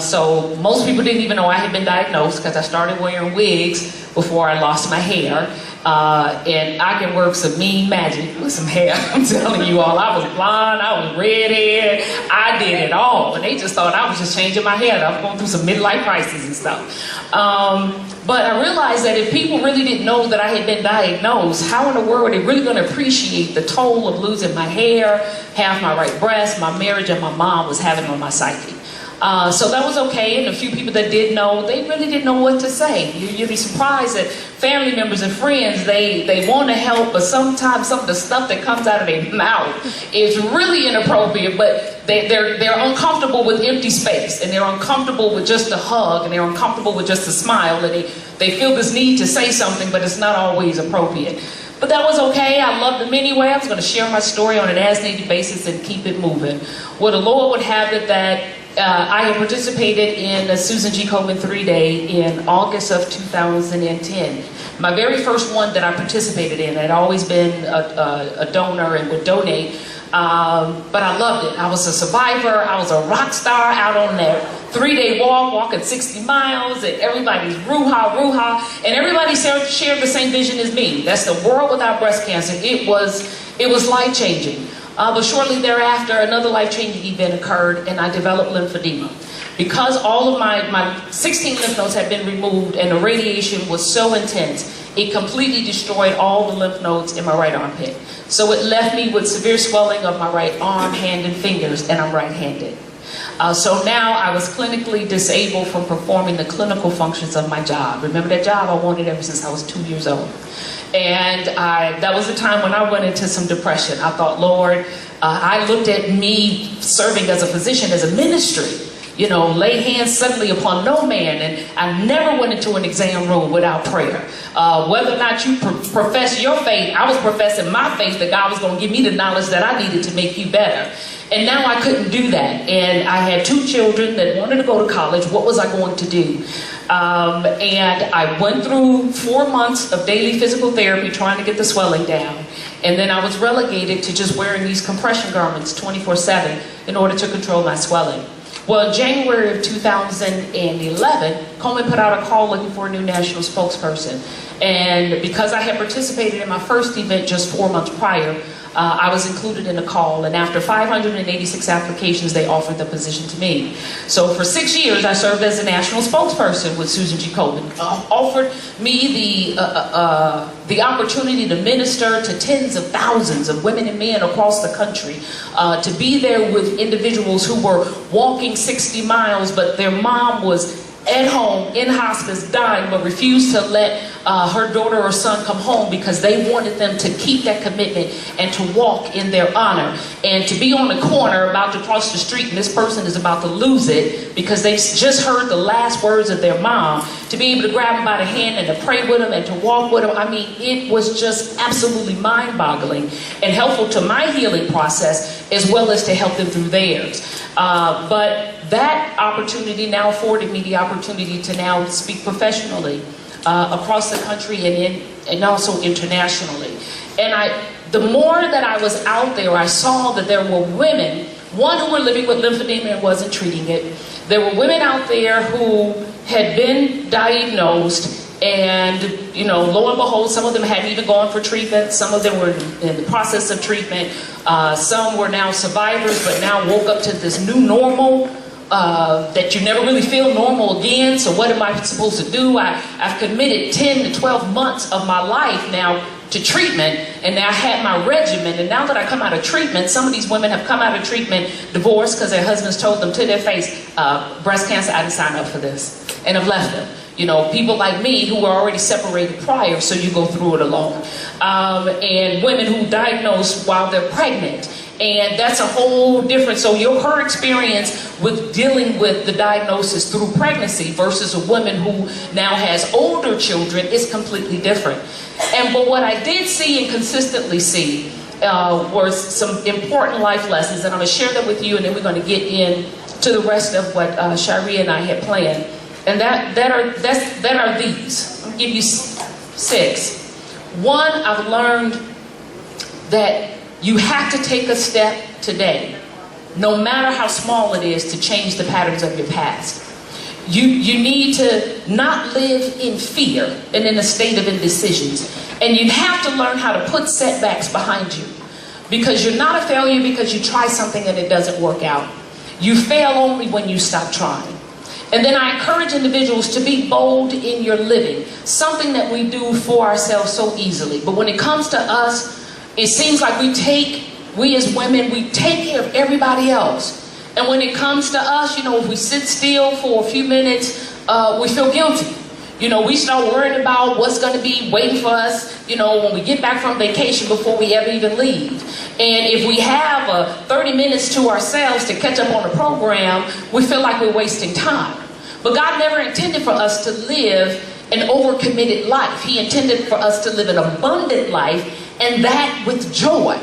So most people didn't even know I had been diagnosed because I started wearing wigs before I lost my hair. And I can work some mean magic with some hair. I'm telling you all, I was blonde, I was red hair, I did it all. And they just thought I was just changing my hair. I was going through some midlife crises and stuff. But I realized that if people really didn't know that I had been diagnosed, how in the world are they really going to appreciate the toll of losing my hair, half my right breast, my marriage, and my mom was having on my psyche. So that was okay, and a few people that did know, they really didn't know what to say. You'd be surprised that family members and friends, they want to help, but sometimes some of the stuff that comes out of their mouth is really inappropriate, but they're uncomfortable with empty space, and they're uncomfortable with just a hug, and they're uncomfortable with just a smile, and they feel this need to say something, but it's not always appropriate. But that was okay. I loved them anyway. I was going to share my story on an as-needed basis and keep it moving. Well, the Lord would have it that I had participated in a Susan G Komen 3-day in August of 2010. My very first one that I participated in. I'd always been a donor and would donate, but I loved it. I was a survivor. I was a rock star out on that 3-day walk, walking 60 miles, and everybody's roo-ha, and everybody shared the same vision as me. That's the world without breast cancer. It was life-changing. But shortly thereafter, another life-changing event occurred, and I developed lymphedema. Because all of my 16 lymph nodes had been removed and the radiation was so intense, it completely destroyed all the lymph nodes in my right armpit. So it left me with severe swelling of my right arm, hand, and fingers, and I'm right-handed. So now I was clinically disabled from performing the clinical functions of my job. Remember that job I wanted ever since I was 2 years old. And that was the time when I went into some depression. I thought, Lord, I looked at me serving as a physician, as a ministry, you know, lay hands suddenly upon no man, and I never went into an exam room without prayer. Whether or not you profess your faith, I was professing my faith that God was going to give me the knowledge that I needed to make you better. And now I couldn't do that. And I had 2 children that wanted to go to college. What was I going to do? And I went through 4 months of daily physical therapy trying to get the swelling down. And then I was relegated to just wearing these compression garments 24/7 in order to control my swelling. Well, in January of 2011, Komen put out a call looking for a new national spokesperson. And because I had participated in my first event just 4 months prior, I was included in the call, and after 586 applications, they offered the position to me. So for 6 years, I served as a national spokesperson with Susan G Komen. Offered me the opportunity to minister to tens of thousands of women and men across the country, to be there with individuals who were walking 60 miles, but their mom was at home, in hospice, dying, but refused to let her daughter or son come home because they wanted them to keep that commitment and to walk in their honor. And to be on the corner about to cross the street and this person is about to lose it because they just heard the last words of their mom, to be able to grab them by the hand and to pray with them and to walk with them, I mean, it was just absolutely mind-boggling and helpful to my healing process as well as to help them through theirs. But that opportunity now afforded me the opportunity to now speak professionally across the country and also internationally. And the more that I was out there, I saw that there were women, one, who were living with lymphedema and wasn't treating it. There were women out there who had been diagnosed, and, you know, lo and behold, some of them hadn't even gone for treatment. Some of them were in the process of treatment. Some were now survivors, but now woke up to this new normal that you never really feel normal again. So what am I supposed to do? I've committed 10 to 12 months of my life now to treatment, and now I had my regimen. And now that I come out of treatment, some of these women have come out of treatment divorced because their husbands told them to their face, breast cancer, I didn't sign up for this, and have left them. You know, people like me who were already separated prior, so you go through it alone. And women who diagnosed while they're pregnant. And that's a whole different, so her experience with dealing with the diagnosis through pregnancy versus a woman who now has older children is completely different. But what I did see and consistently see were some important life lessons, and I'm going to share that with you, and then we're going to get into the rest of what Shari and I had planned. And that are these. I'll give you 6. One, I've learned that you have to take a step today, no matter how small it is, to change the patterns of your past. You need to not live in fear and in a state of indecision. And you have to learn how to put setbacks behind you. Because you're not a failure because you try something and it doesn't work out. You fail only when you stop trying. And then I encourage individuals to be bold in your living, something that we do for ourselves so easily. But when it comes to us, it seems like we as women, we take care of everybody else. And when it comes to us, if we sit still for a few minutes, we feel guilty. We start worrying about what's going to be waiting for us, when we get back from vacation before we ever even leave. And if we have 30 minutes to ourselves to catch up on the program, we feel like we're wasting time. But God never intended for us to live an overcommitted life. He intended for us to live an abundant life, and that with joy.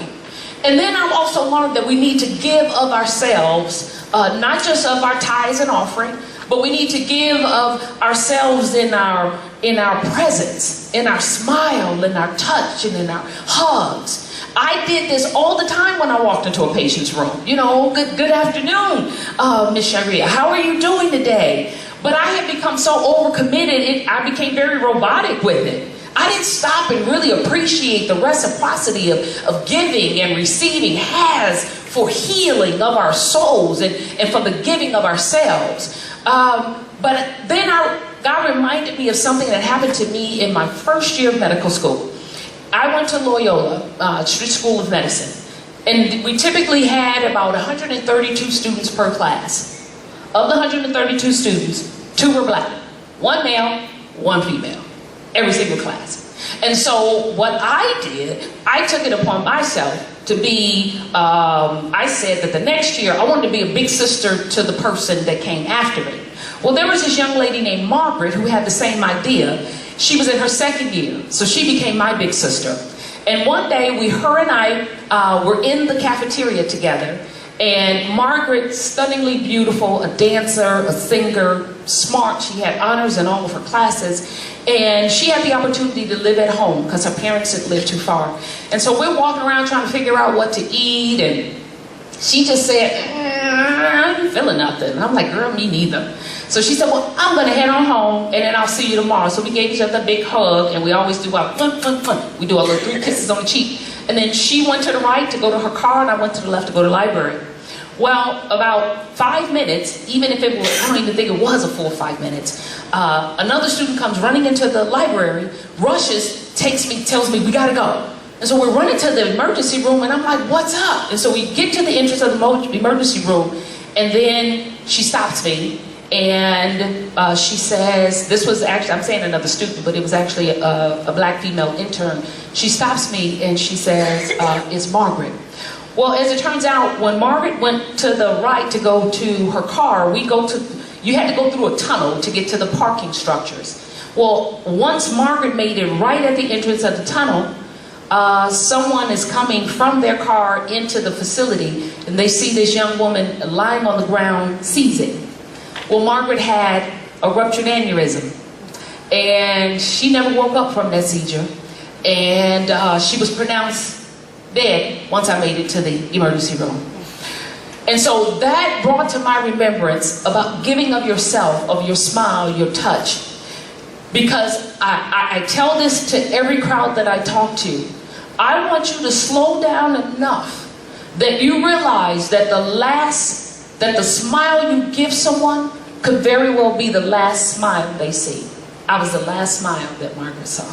And then I've also learned that we need to give of ourselves, not just of our tithes and offering, but we need to give of ourselves in our presence, in our smile, in our touch, and in our hugs. I did this all the time when I walked into a patient's room. Good afternoon, Miss Sharia. How are you doing today? But I had become so overcommitted, I became very robotic with it. I didn't stop and really appreciate the reciprocity of giving and receiving has for healing of our souls and for the giving of ourselves. But then God reminded me of something that happened to me in my first year of medical school. I went to Loyola School of Medicine, and we typically had about 132 students per class. Of the 132 students, 2 were black, 1 male, 1 female, every single class. And so what I did, I took it upon myself to be, I said that the next year I wanted to be a big sister to the person that came after me. Well, there was this young lady named Margaret who had the same idea. She was in her 2nd year, so she became my big sister. And one day, her and I were in the cafeteria together, and Margaret, stunningly beautiful, a dancer, a singer, smart. She had honors in all of her classes, and she had the opportunity to live at home because her parents had lived too far. And so we're walking around trying to figure out what to eat, and she just said, I ain't feeling nothing. And I'm like, girl, me neither. So she said, well, I'm going to head on home, and then I'll see you tomorrow. So we gave each other a big hug, and we always do our fun. We do our little 3 kisses on the cheek. And then she went to the right to go to her car, and I went to the left to go to the library. Well, about 5 minutes, even if it was, I don't even think it was a full 5 minutes, another student comes running into the library, rushes, tells me, we got to go. And so we're running to the emergency room, and I'm like, what's up? And so we get to the entrance of the emergency room, and then she stops me, and she says, this was actually, I'm saying another student, but it was actually a black female intern. She stops me, and she says, it's Margaret. Well, as it turns out, when Margaret went to the right to go to her car, you had to go through a tunnel to get to the parking structures. Well, once Margaret made it right at the entrance of the tunnel, someone is coming from their car into the facility, and they see this young woman lying on the ground seizing. Well, Margaret had a ruptured aneurysm, and she never woke up from that seizure, and she was pronounced dead once I made it to the emergency room. And so that brought to my remembrance about giving of yourself, of your smile, your touch. Because I tell this to every crowd that I talk to. I want you to slow down enough that you realize that the smile you give someone could very well be the last smile they see. I was the last smile that Margaret saw.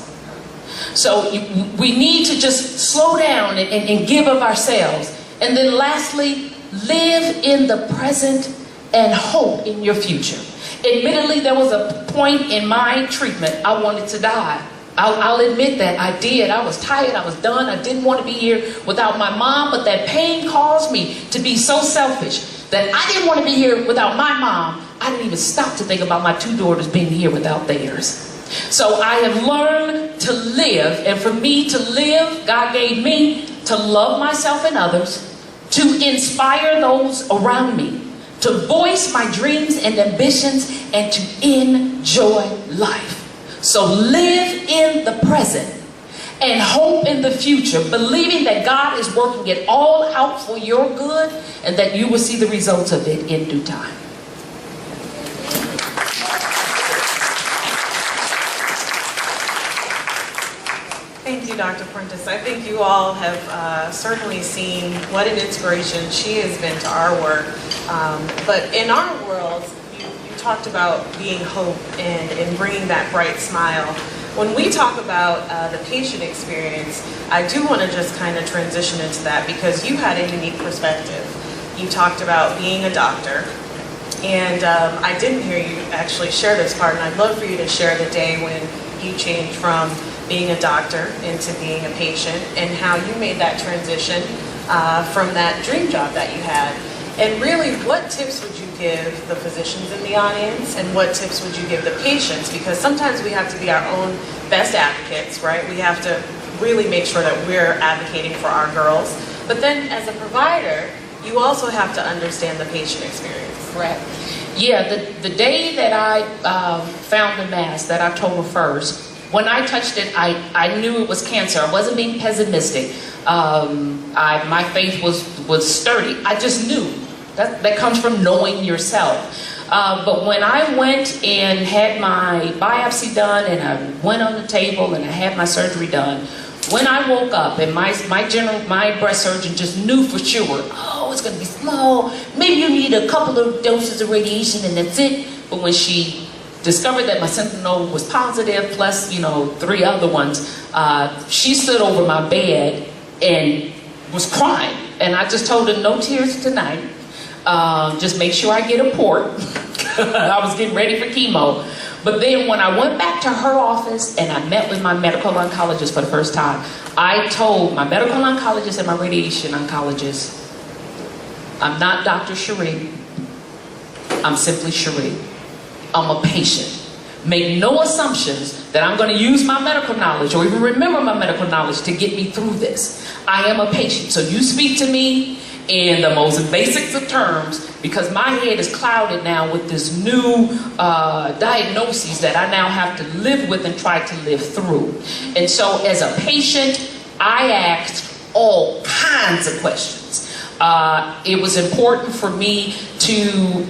So we need to just slow down and give of ourselves. And then lastly, live in the present and hope in your future. Admittedly, there was a point in my treatment I wanted to die. I'll admit that I did. I was tired, I was done, I didn't want to be here without my mom, but that pain caused me to be so selfish that I didn't want to be here without my mom. I didn't even stop to think about my 2 daughters being here without theirs. So I have learned to live, and for me to live, God gave me to love myself and others, to inspire those around me, to voice my dreams and ambitions, and to enjoy life. So live in the present and hope in the future, believing that God is working it all out for your good and that you will see the results of it in due time. Thank Dr. Prentice. I think you all have certainly seen what an inspiration she has been to our work. But in our world, you talked about being hope and bringing that bright smile. When we talk about the patient experience, I do want to just kind of transition into that because you had a unique perspective. You talked about being a doctor, and I didn't hear you actually share this part, and I'd love for you to share the day when you changed from being a doctor into being a patient and how you made that transition from that dream job that you had. And really, what tips would you give the physicians in the audience, and what tips would you give the patients? Because sometimes we have to be our own best advocates, right? We have to really make sure that we're advocating for our girls. But then as a provider, you also have to understand the patient experience. Correct. Yeah, the day that I found the mass, that October 1st, when I touched it, I knew it was cancer. I wasn't being pessimistic. My faith was sturdy. I just knew. That comes from knowing yourself. But when I went and had my biopsy done, and I went on the table and I had my surgery done, when I woke up and my breast surgeon just knew for sure, oh, it's going to be small. Maybe you need a couple of doses of radiation and that's it. But when she discovered that my sentinel node was positive, plus, 3 other ones, she stood over my bed and was crying. And I just told her, no tears tonight. Just make sure I get a port. I was getting ready for chemo. But then when I went back to her office and I met with my medical oncologist for the first time, I told my medical oncologist and my radiation oncologist, I'm not Dr. Cherie. I'm simply Cherie. I'm a patient. Make no assumptions that I'm going to use my medical knowledge or even remember my medical knowledge to get me through this. I am a patient. So you speak to me in the most basics of terms, because my head is clouded now with this new diagnoses that I now have to live with and try to live through. And so as a patient, I asked all kinds of questions. It was important for me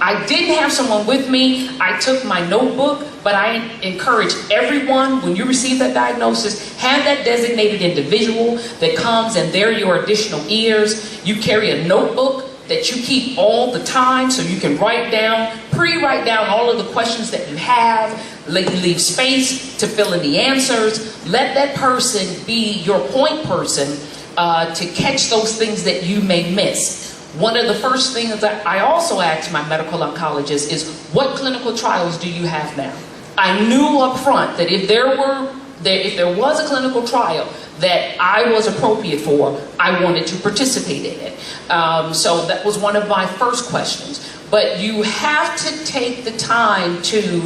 I didn't have someone with me. I took my notebook, but I encourage everyone, when you receive that diagnosis, have that designated individual that comes and they're your additional ears. You carry a notebook that you keep all the time so you can write down, pre-write down all of the questions that you have, leave space to fill in the answers. Let that person be your point person to catch those things that you may miss. One of the first things that I also asked my medical oncologist is, what clinical trials do you have now? I knew up front that if there was a clinical trial that I was appropriate for, I wanted to participate in it. So that was one of my first questions. But you have to take the time to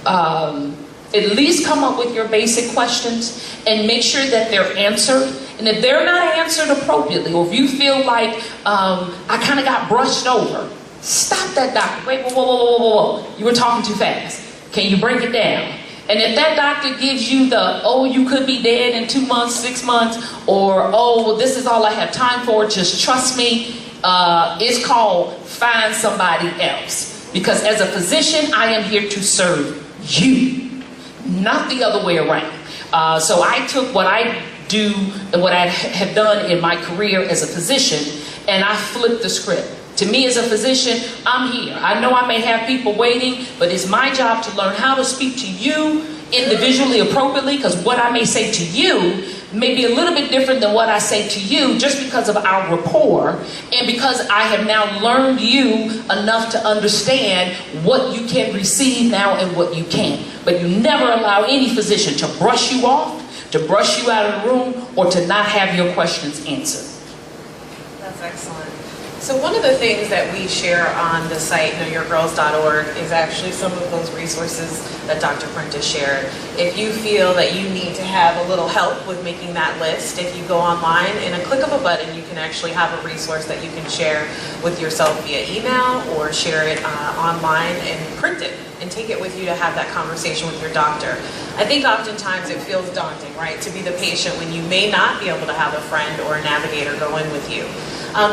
at least come up with your basic questions and make sure that they're answered. And if they're not answered appropriately, or if you feel like I kind of got brushed over, stop that doctor. Wait, whoa. You were talking too fast. Can you break it down? And if that doctor gives you the, oh, you could be dead in 2 months, 6 months, or, oh, well, this is all I have time for, just trust me, it's called find somebody else. Because as a physician, I am here to serve you, not the other way around. So I took what I do and what I have done in my career as a physician, and I flipped the script. To me as a physician, I'm here. I know I may have people waiting, but it's my job to learn how to speak to you individually appropriately, because what I may say to you may be a little bit different than what I say to you, just because of our rapport and because I have now learned you enough to understand what you can receive now and what you can't. But you never allow any physician to brush you off, to brush you out of the room, or to not have your questions answered. That's excellent. So one of the things that we share on the site, knowyourgirls.org, is actually some of those resources that Dr. Prentice shared. If you feel that you need to have a little help with making that list, if you go online, in a click of a button, you can actually have a resource that you can share with yourself via email, or share it online and print it and take it with you to have that conversation with your doctor. I think oftentimes it feels daunting, right, to be the patient when you may not be able to have a friend or a navigator go in with you.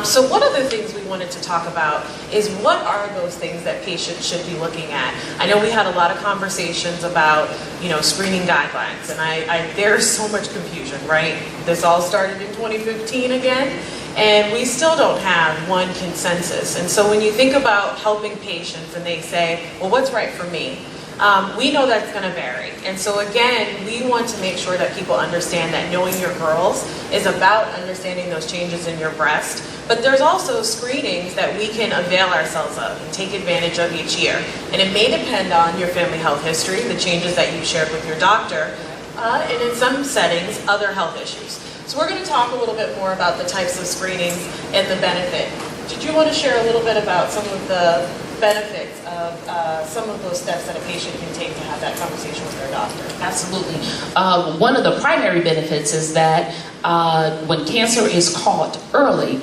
So one of the things we wanted to talk about is what are those things that patients should be looking at? I know we had a lot of conversations about, screening guidelines, and there's so much confusion, right? This all started in 2015 again, and we still don't have one consensus. And so when you think about helping patients and they say, well, what's right for me? We know that's going to vary. And so again, we want to make sure that people understand that knowing your girls is about understanding those changes in your breast. But there's also screenings that we can avail ourselves of and take advantage of each year. And it may depend on your family health history, the changes that you've shared with your doctor, and in some settings, other health issues. So we're going to talk a little bit more about the types of screenings and the benefit. Did you want to share a little bit about some of the benefits of some of those steps that a patient can take to have that conversation with their doctor? Absolutely. One of the primary benefits is that when cancer is caught early,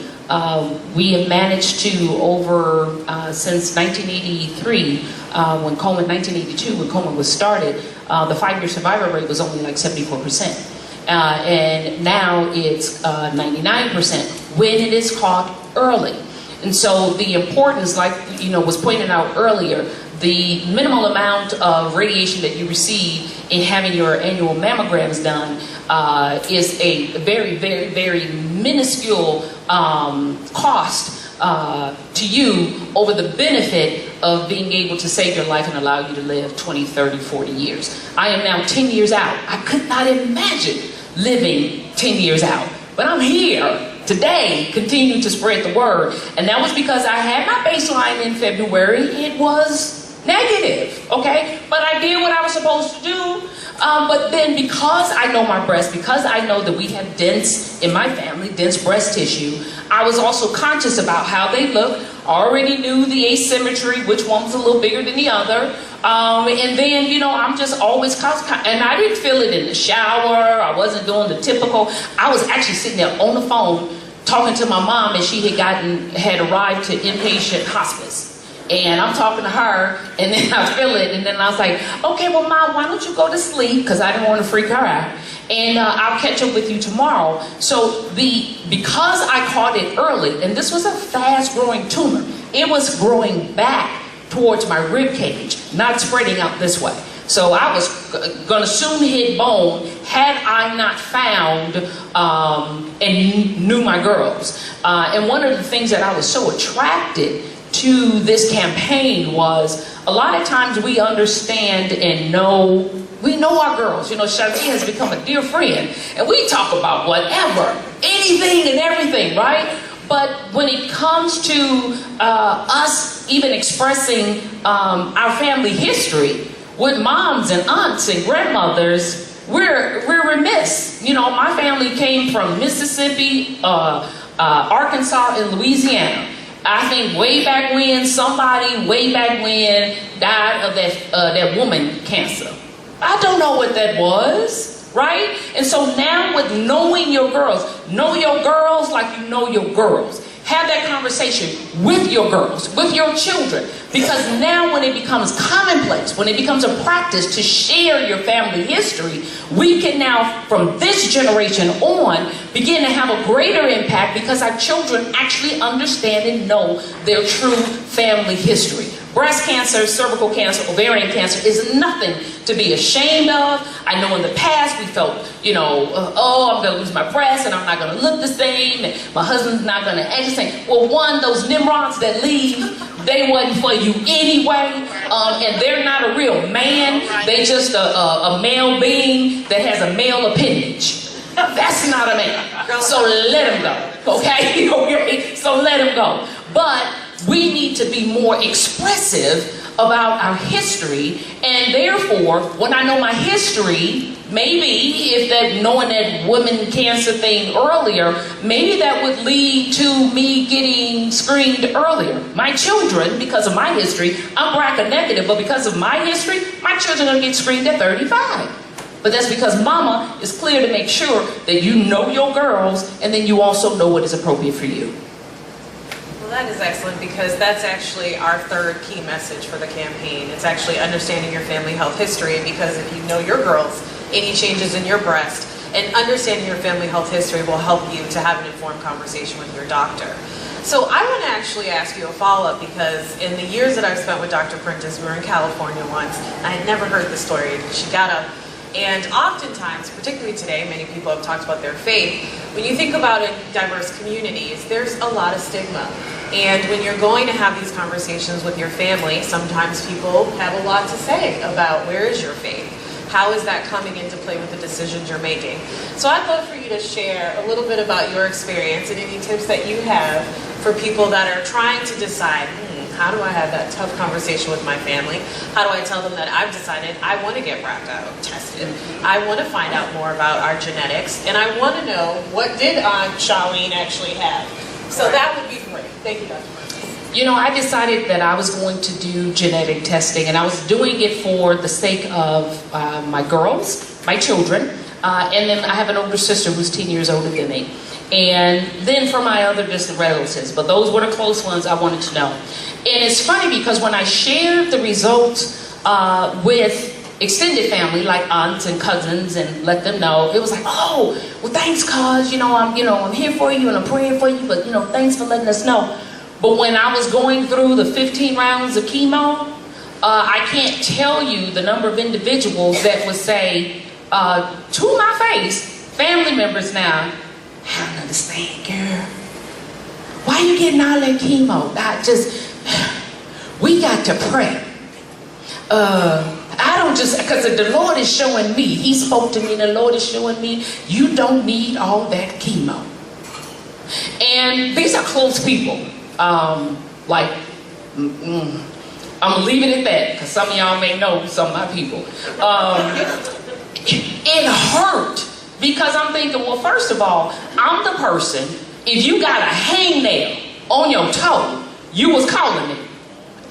we have managed to since 1983, 1982, when Komen was started, the 5-year survival rate was only like 74%. And now it's 99% when it is caught early. And so the importance, like was pointed out earlier, the minimal amount of radiation that you receive in having your annual mammograms done is a very, very, very minuscule cost to you over the benefit of being able to save your life and allow you to live 20, 30, 40 years. I am now 10 years out. I could not imagine living 10 years out, but I'm here today, continuing to spread the word. And that was because I had my baseline in February. It was negative, okay? But I did what I was supposed to do. But then because I know my breast, because I know that we have in my family, dense breast tissue, I was also conscious about how they look. Already knew the asymmetry, which one was a little bigger than the other. And then, I'm just always and I didn't feel it in the shower. I wasn't doing the typical. I was actually sitting there on the phone talking to my mom as she had arrived to inpatient hospice. And I'm talking to her, and then I feel it, and then I was like, okay, well, Mom, why don't you go to sleep? Because I didn't want to freak her out. And I'll catch up with you tomorrow. So because I caught it early, and this was a fast-growing tumor, it was growing back towards my rib cage, not spreading out this way. So I was going to soon hit bone had I not found and knew my girls. And one of the things that I was so attracted to this campaign was a lot of times we understand and we know our girls. Sharvia has become a dear friend, and we talk about whatever, anything and everything, right? But when it comes to us even expressing our family history with moms and aunts and grandmothers, we're remiss. My family came from Mississippi, Arkansas, and Louisiana. I think way back when, somebody way back when died of that woman cancer. I don't know what that was, right? And so now with knowing your girls, know your girls like you know your girls. Have that conversation with your girls, with your children, because now when it becomes commonplace, when it becomes a practice to share your family history, we can now, from this generation on, begin to have a greater impact because our children actually understand and know their true family history. Breast cancer, cervical cancer, ovarian cancer is nothing to be ashamed of. I know in the past we felt, I'm going to lose my breast and I'm not going to look the same and my husband's not going to act the same. Well, those Nimrods that leave, they wasn't for you anyway, and they're not a real man. They just a male being that has a male appendage. That's not a man. So let him go, okay? Okay? So let him go. But we need to be more expressive about our history, and therefore, when I know my history, maybe if knowing that woman cancer thing earlier, maybe that would lead to me getting screened earlier. My children, because of my history, I'm BRCA negative, but because of my history, my children are going to get screened at 35. But that's because mama is clear to make sure that you know your girls, and then you also know what is appropriate for you. That is excellent because that's actually our third key message for the campaign. It's actually understanding your family health history, because if you know your girls, any changes in your breast, And understanding your family health history will help you to have an informed conversation with your doctor. So I want to actually ask you a follow-up, because in the years that I've spent with Dr. Prentice, we were in California once. I had never heard the story. She got up, and oftentimes, particularly today, many people have talked about their faith. When you think about in diverse communities, there's a lot of stigma. And when you're going to have these conversations with your family, sometimes people have a lot to say about where is your faith? How is that coming into play with the decisions you're making? So I'd love for you to share a little bit about your experience and any tips that you have for people that are trying to decide, how do I have that tough conversation with my family? How do I tell them that I've decided I want to get BRCA tested? I want to find out more about our genetics, and I want to know, what did Aunt Charlene actually have? So that would be great. Thank you, Dr. Marcus. You know, I decided that I was going to do genetic testing, and I was doing it for the sake of my girls, my children, and then I have an older sister who's 10 years older than me. And then for my other distant relatives, but those were the close ones I wanted to know. And it's funny because when I shared the results with extended family, like aunts and cousins, and let them know, it was like, oh, well, thanks, cuz, I'm here for you and I'm praying for you, but thanks for letting us know. But when I was going through the 15 rounds of chemo, I can't tell you the number of individuals that would say to my face, family members now, I don't understand, girl. Why you getting all that chemo? We got to pray. Because the Lord is showing me, He spoke to me, and the Lord is showing me, you don't need all that chemo. And these are close people. I'm gonna leave it at that, because some of y'all may know some of my people. It hurt. Because I'm thinking, well, first of all, I'm the person, if you got a hangnail on your toe, you was calling me,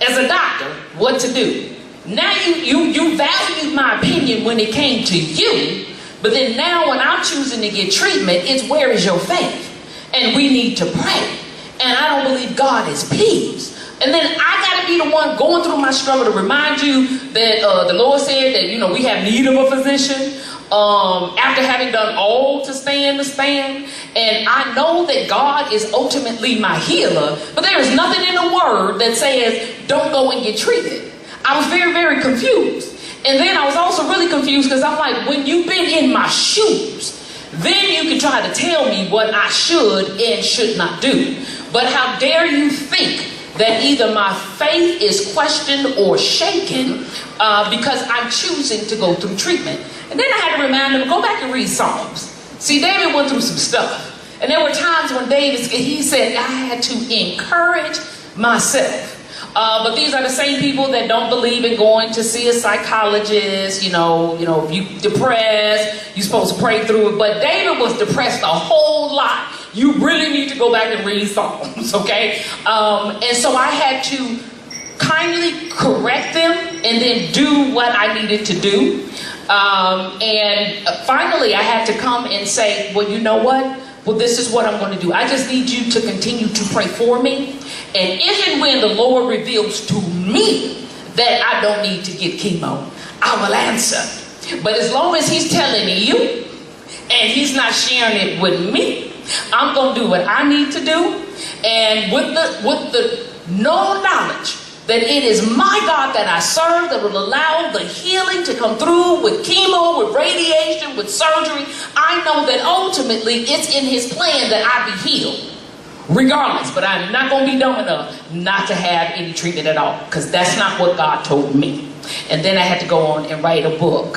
as a doctor, what to do. Now you valued my opinion when it came to you, but then now when I'm choosing to get treatment, it's where is your faith? And we need to pray. And I don't believe God is pleased. And then I got to be the one going through my struggle to remind you that the Lord said that, we have need of a physician. After having done all to stand, and I know that God is ultimately my healer, but there is nothing in the word that says don't go and get treated. I was very, very confused. And then I was also really confused because I'm like, when you've been in my shoes, then you can try to tell me what I should and should not do. But how dare you think that either my faith is questioned or shaken because I'm choosing to go through treatment. And then I had to remind him, go back and read Psalms. See, David went through some stuff. And there were times when he said, I had to encourage myself. But these are the same people that don't believe in going to see a psychologist. If you depressed, you're supposed to pray through it. But David was depressed a whole lot. You really need to go back and read Psalms, okay? And so I had to kindly correct them and then do what I needed to do. And finally, I had to come and say, well, you know what? Well, this is what I'm going to do. I just need you to continue to pray for me. And if and when the Lord reveals to me that I don't need to get chemo, I will answer. But as long as He's telling you and He's not sharing it with me, I'm going to do what I need to do. And with the knowledge that it is my God that I serve that will allow the healing to come through with chemo, with radiation, with surgery, I know that ultimately it's in His plan that I be healed. Regardless, but I'm not going to be dumb enough not to have any treatment at all, because that's not what God told me. And then I had to go on and write a book.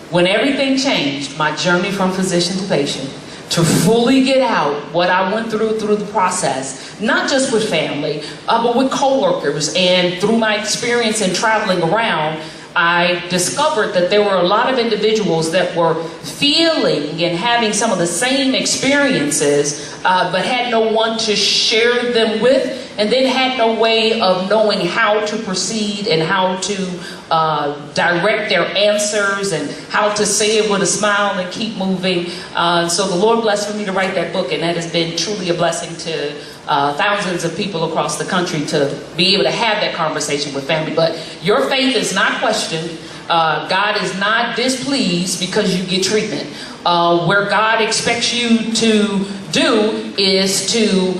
When everything changed, my journey from physician to patient, to fully get out what I went through the process, not just with family, but with coworkers, and through my experience in traveling around, I discovered that there were a lot of individuals that were feeling and having some of the same experiences, but had no one to share them with, and then had no way of knowing how to proceed and how to direct their answers and how to say it with a smile and keep moving. So the Lord blessed for me to write that book, and that has been truly a blessing to thousands of people across the country to be able to have that conversation with family. But your faith is not questioned. God is not displeased because you get treatment. Where God expects you to do is to,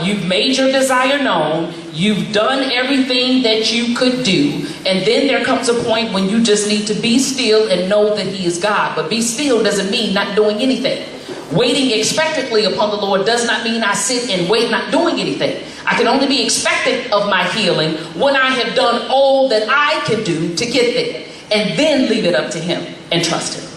you've made your desire known, you've done everything that you could do, and then there comes a point when you just need to be still and know that He is God. But be still doesn't mean not doing anything. Waiting expectantly upon the Lord does not mean I sit and wait not doing anything. I can only be expectant of my healing when I have done all that I can do to get there, and then leave it up to Him and trust Him.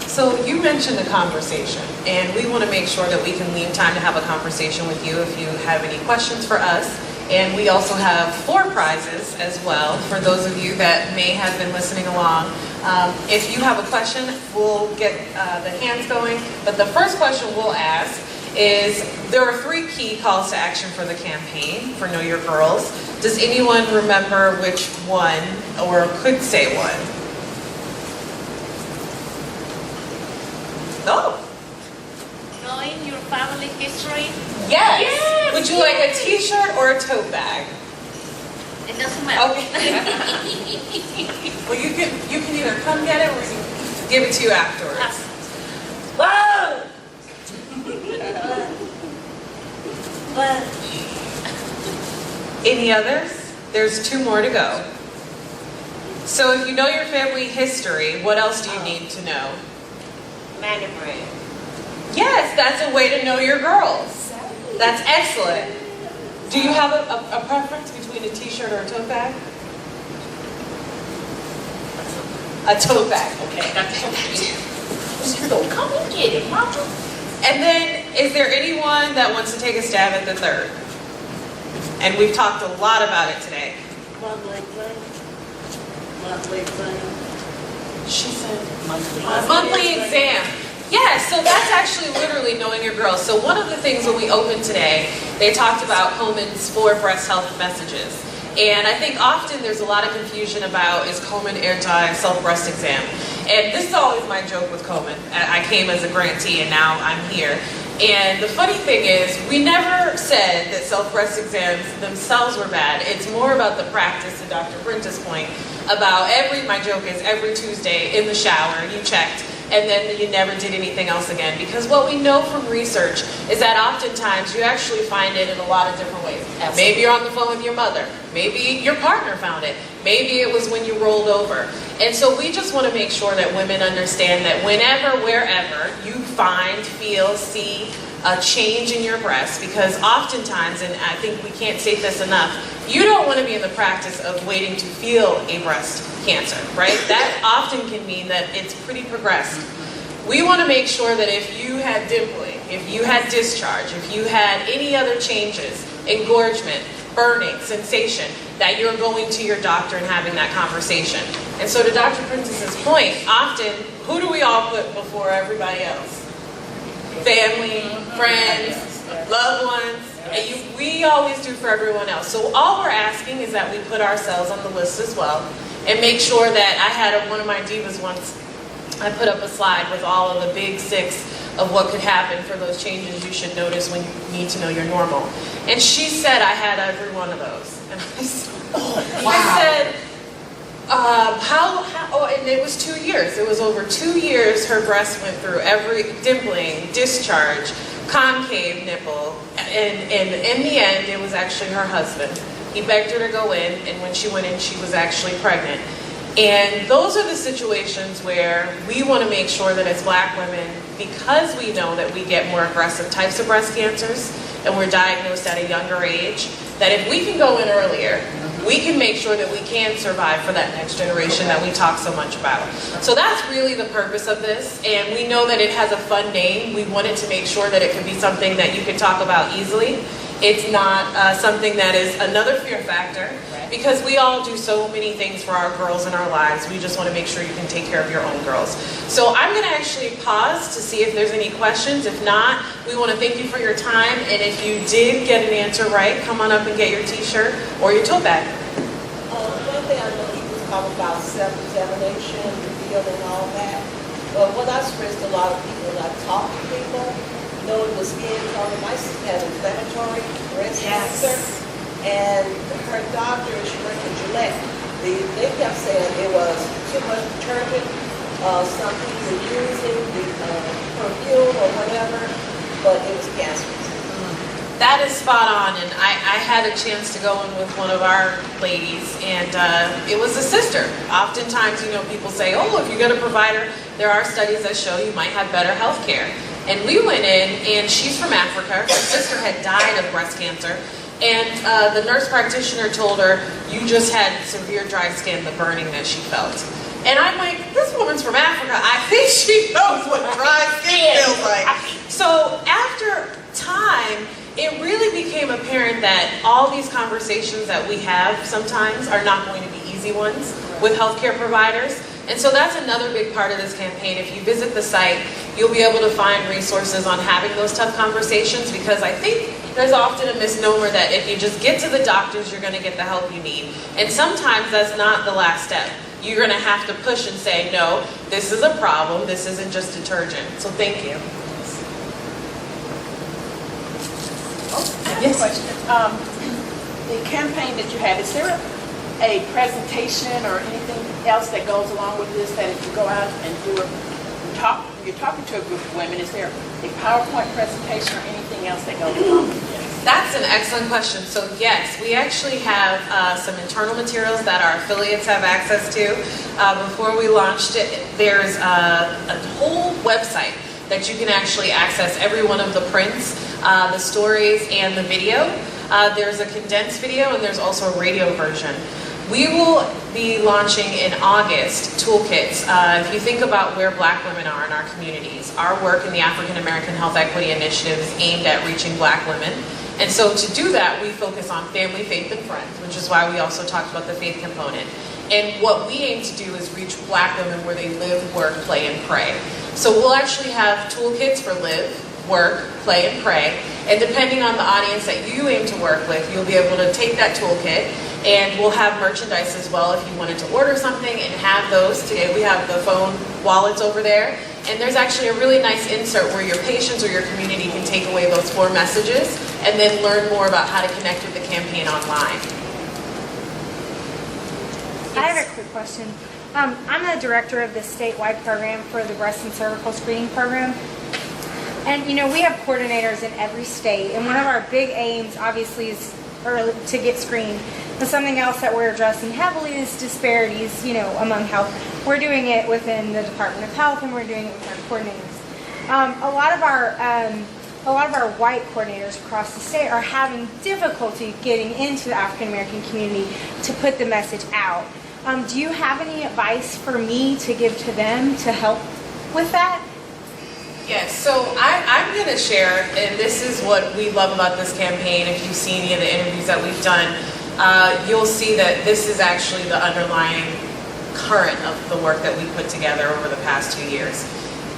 So you mentioned a conversation, and we want to make sure that we can leave time to have a conversation with you if you have any questions for us. And we also have 4 prizes as well for those of you that may have been listening along. If you have a question, we'll get the hands going. But the first question we'll ask is, there are 3 key calls to action for the campaign for Know Your Girls. Does anyone remember which one, or could say one? Oh. Knowing your family history? Yes. Would you like a t-shirt or a tote bag? It doesn't matter. Okay. Well, you can either come get it or we can give it to you afterwards. Whoa! Any others? There's 2 more to go. So if you know your family history, what else do you need to know? Mammogram. Yes, that's a way to know your girls. That's excellent. Do you have a preference between a t-shirt or a tote bag? A tote bag. Okay, got the tote bag. So come and get it, Mama. And then, is there anyone that wants to take a stab at the 3rd? And we've talked a lot about it today. She said monthly exam. Yes, so that's actually literally knowing your girls. So one of the things when we opened today, they talked about Komen's 4 breast health messages. And I think often there's a lot of confusion about, is Komen anti-self-breast exam? And this is always my joke with Komen. I came as a grantee and now I'm here. And the funny thing is, we never said that self-breast exams themselves were bad. It's more about the practice, to Dr. Brinta's point, about my joke is every Tuesday in the shower, you checked, and then you never did anything else again. Because what we know from research is that oftentimes you actually find it in a lot of different ways. Absolutely. Maybe you're on the phone with your mother. Maybe your partner found it. Maybe it was when you rolled over. And so we just want to make sure that women understand that whenever, wherever you find, feel, see a change in your breast, because oftentimes, and I think we can't state this enough, you don't want to be in the practice of waiting to feel a breast cancer, right? That often can mean that it's pretty progressed. We want to make sure that if you had dimpling, if you had discharge, if you had any other changes, engorgement, burning, sensation, that you're going to your doctor and having that conversation. And so to Dr. Princess's point, often, who do we all put before everybody else? Family, friends, loved ones. And we always do for everyone else. So all we're asking is that we put ourselves on the list as well and make sure that I had one of my divas once, I put up a slide with all of the big 6 of what could happen for those changes you should notice when you need to know you're normal. And she said I had every one of those. And I said, I said, and it was 2 years. It was over 2 years her breast went through every dimpling, discharge, concave nipple, and in the end, it was actually her husband. He begged her to go in, and when she went in, she was actually pregnant. And those are the situations where we want to make sure that as Black women, because we know that we get more aggressive types of breast cancers, and we're diagnosed at a younger age, that if we can go in earlier, we can make sure that we can survive for that next generation that we talk so much about. So that's really the purpose of this, and we know that it has a fun name. We wanted to make sure that it could be something that you could talk about easily. It's not something that is another fear factor, because we all do so many things for our girls in our lives. We just want to make sure you can take care of your own girls. So I'm going to actually pause to see if there's any questions. If not, we want to thank you for your time. And if you did get an answer right, come on up and get your t-shirt or your tote bag. One thing I know you was talking about self-examination, reveal and all that. But what I stressed a lot of people, when I talk to people, knowing the skin color, my sister had inflammatory breast cancer. And her doctor, she went to Gillette. They kept saying it was too much detergent, Some people were using the perfume or whatever, but it was cancerous. That is spot on, and I had a chance to go in with one of our ladies, and it was a sister. Oftentimes, you know, people say, oh, if you get a provider, there are studies that show you might have better health care. And we went in, and she's from Africa. Her sister had died of breast cancer, and the nurse practitioner told her, you just had severe dry skin, the burning that she felt. And I'm like, this woman's from Africa. I think she knows what dry skin feels like. So after time, it really became apparent that all these conversations that we have sometimes are not going to be easy ones with healthcare providers. And so that's another big part of this campaign. If you visit the site, you'll be able to find resources on having those tough conversations, because I think there's often a misnomer that if you just get to the doctors, you're going to get the help you need. And sometimes that's not the last step. You're going to have to push and say, no, this is a problem. This isn't just detergent. So thank you. I have a question. The campaign that you had, is there a presentation or anything else that goes along with this, that if you go out and you're talking to a group of women, is there a PowerPoint presentation or anything else that goes along with this? That's an excellent question. So yes, we actually have some internal materials that our affiliates have access to. Before we launched it, there's a whole website that you can actually access every one of the prints, the stories, and the video. There's a condensed video, and there's also a radio version. We will be launching in August toolkits. If you think about where Black women are in our communities, our work in the African American Health Equity Initiative is aimed at reaching Black women. And so to do that, we focus on family, faith, and friends, which is why we also talked about the faith component. And what we aim to do is reach Black women where they live, work, play, and pray. So we'll actually have toolkits for live, work, play, and pray. And depending on the audience that you aim to work with, you'll be able to take that toolkit, and we'll have merchandise as well if you wanted to order something and have those. Today we have the phone wallets over there. And there's actually a really nice insert where your patients or your community can take away those 4 messages and then learn more about how to connect with the campaign online. I have a quick question. I'm the director of the statewide program for the breast and cervical screening program. And, you know, we have coordinators in every state. And one of our big aims, obviously, is to get screened. But something else that we're addressing heavily is disparities, you know, among health. We're doing it within the Department of Health, and we're doing it with our coordinators. A lot of our white coordinators across the state are having difficulty getting into the African American community to put the message out. Do you have any advice for me to give to them to help with that? Yes, so I'm going to share, and this is what we love about this campaign. If you see any of the interviews that we've done, you'll see that this is actually the underlying current of the work that we put together over the past 2 years.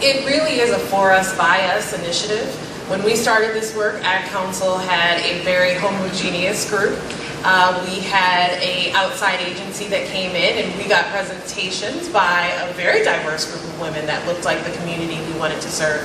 It really is a for us, by us initiative. When we started this work, Ad Council had a very homogeneous group. We had an outside agency that came in, and we got presentations by a very diverse group of women that looked like the community we wanted to serve.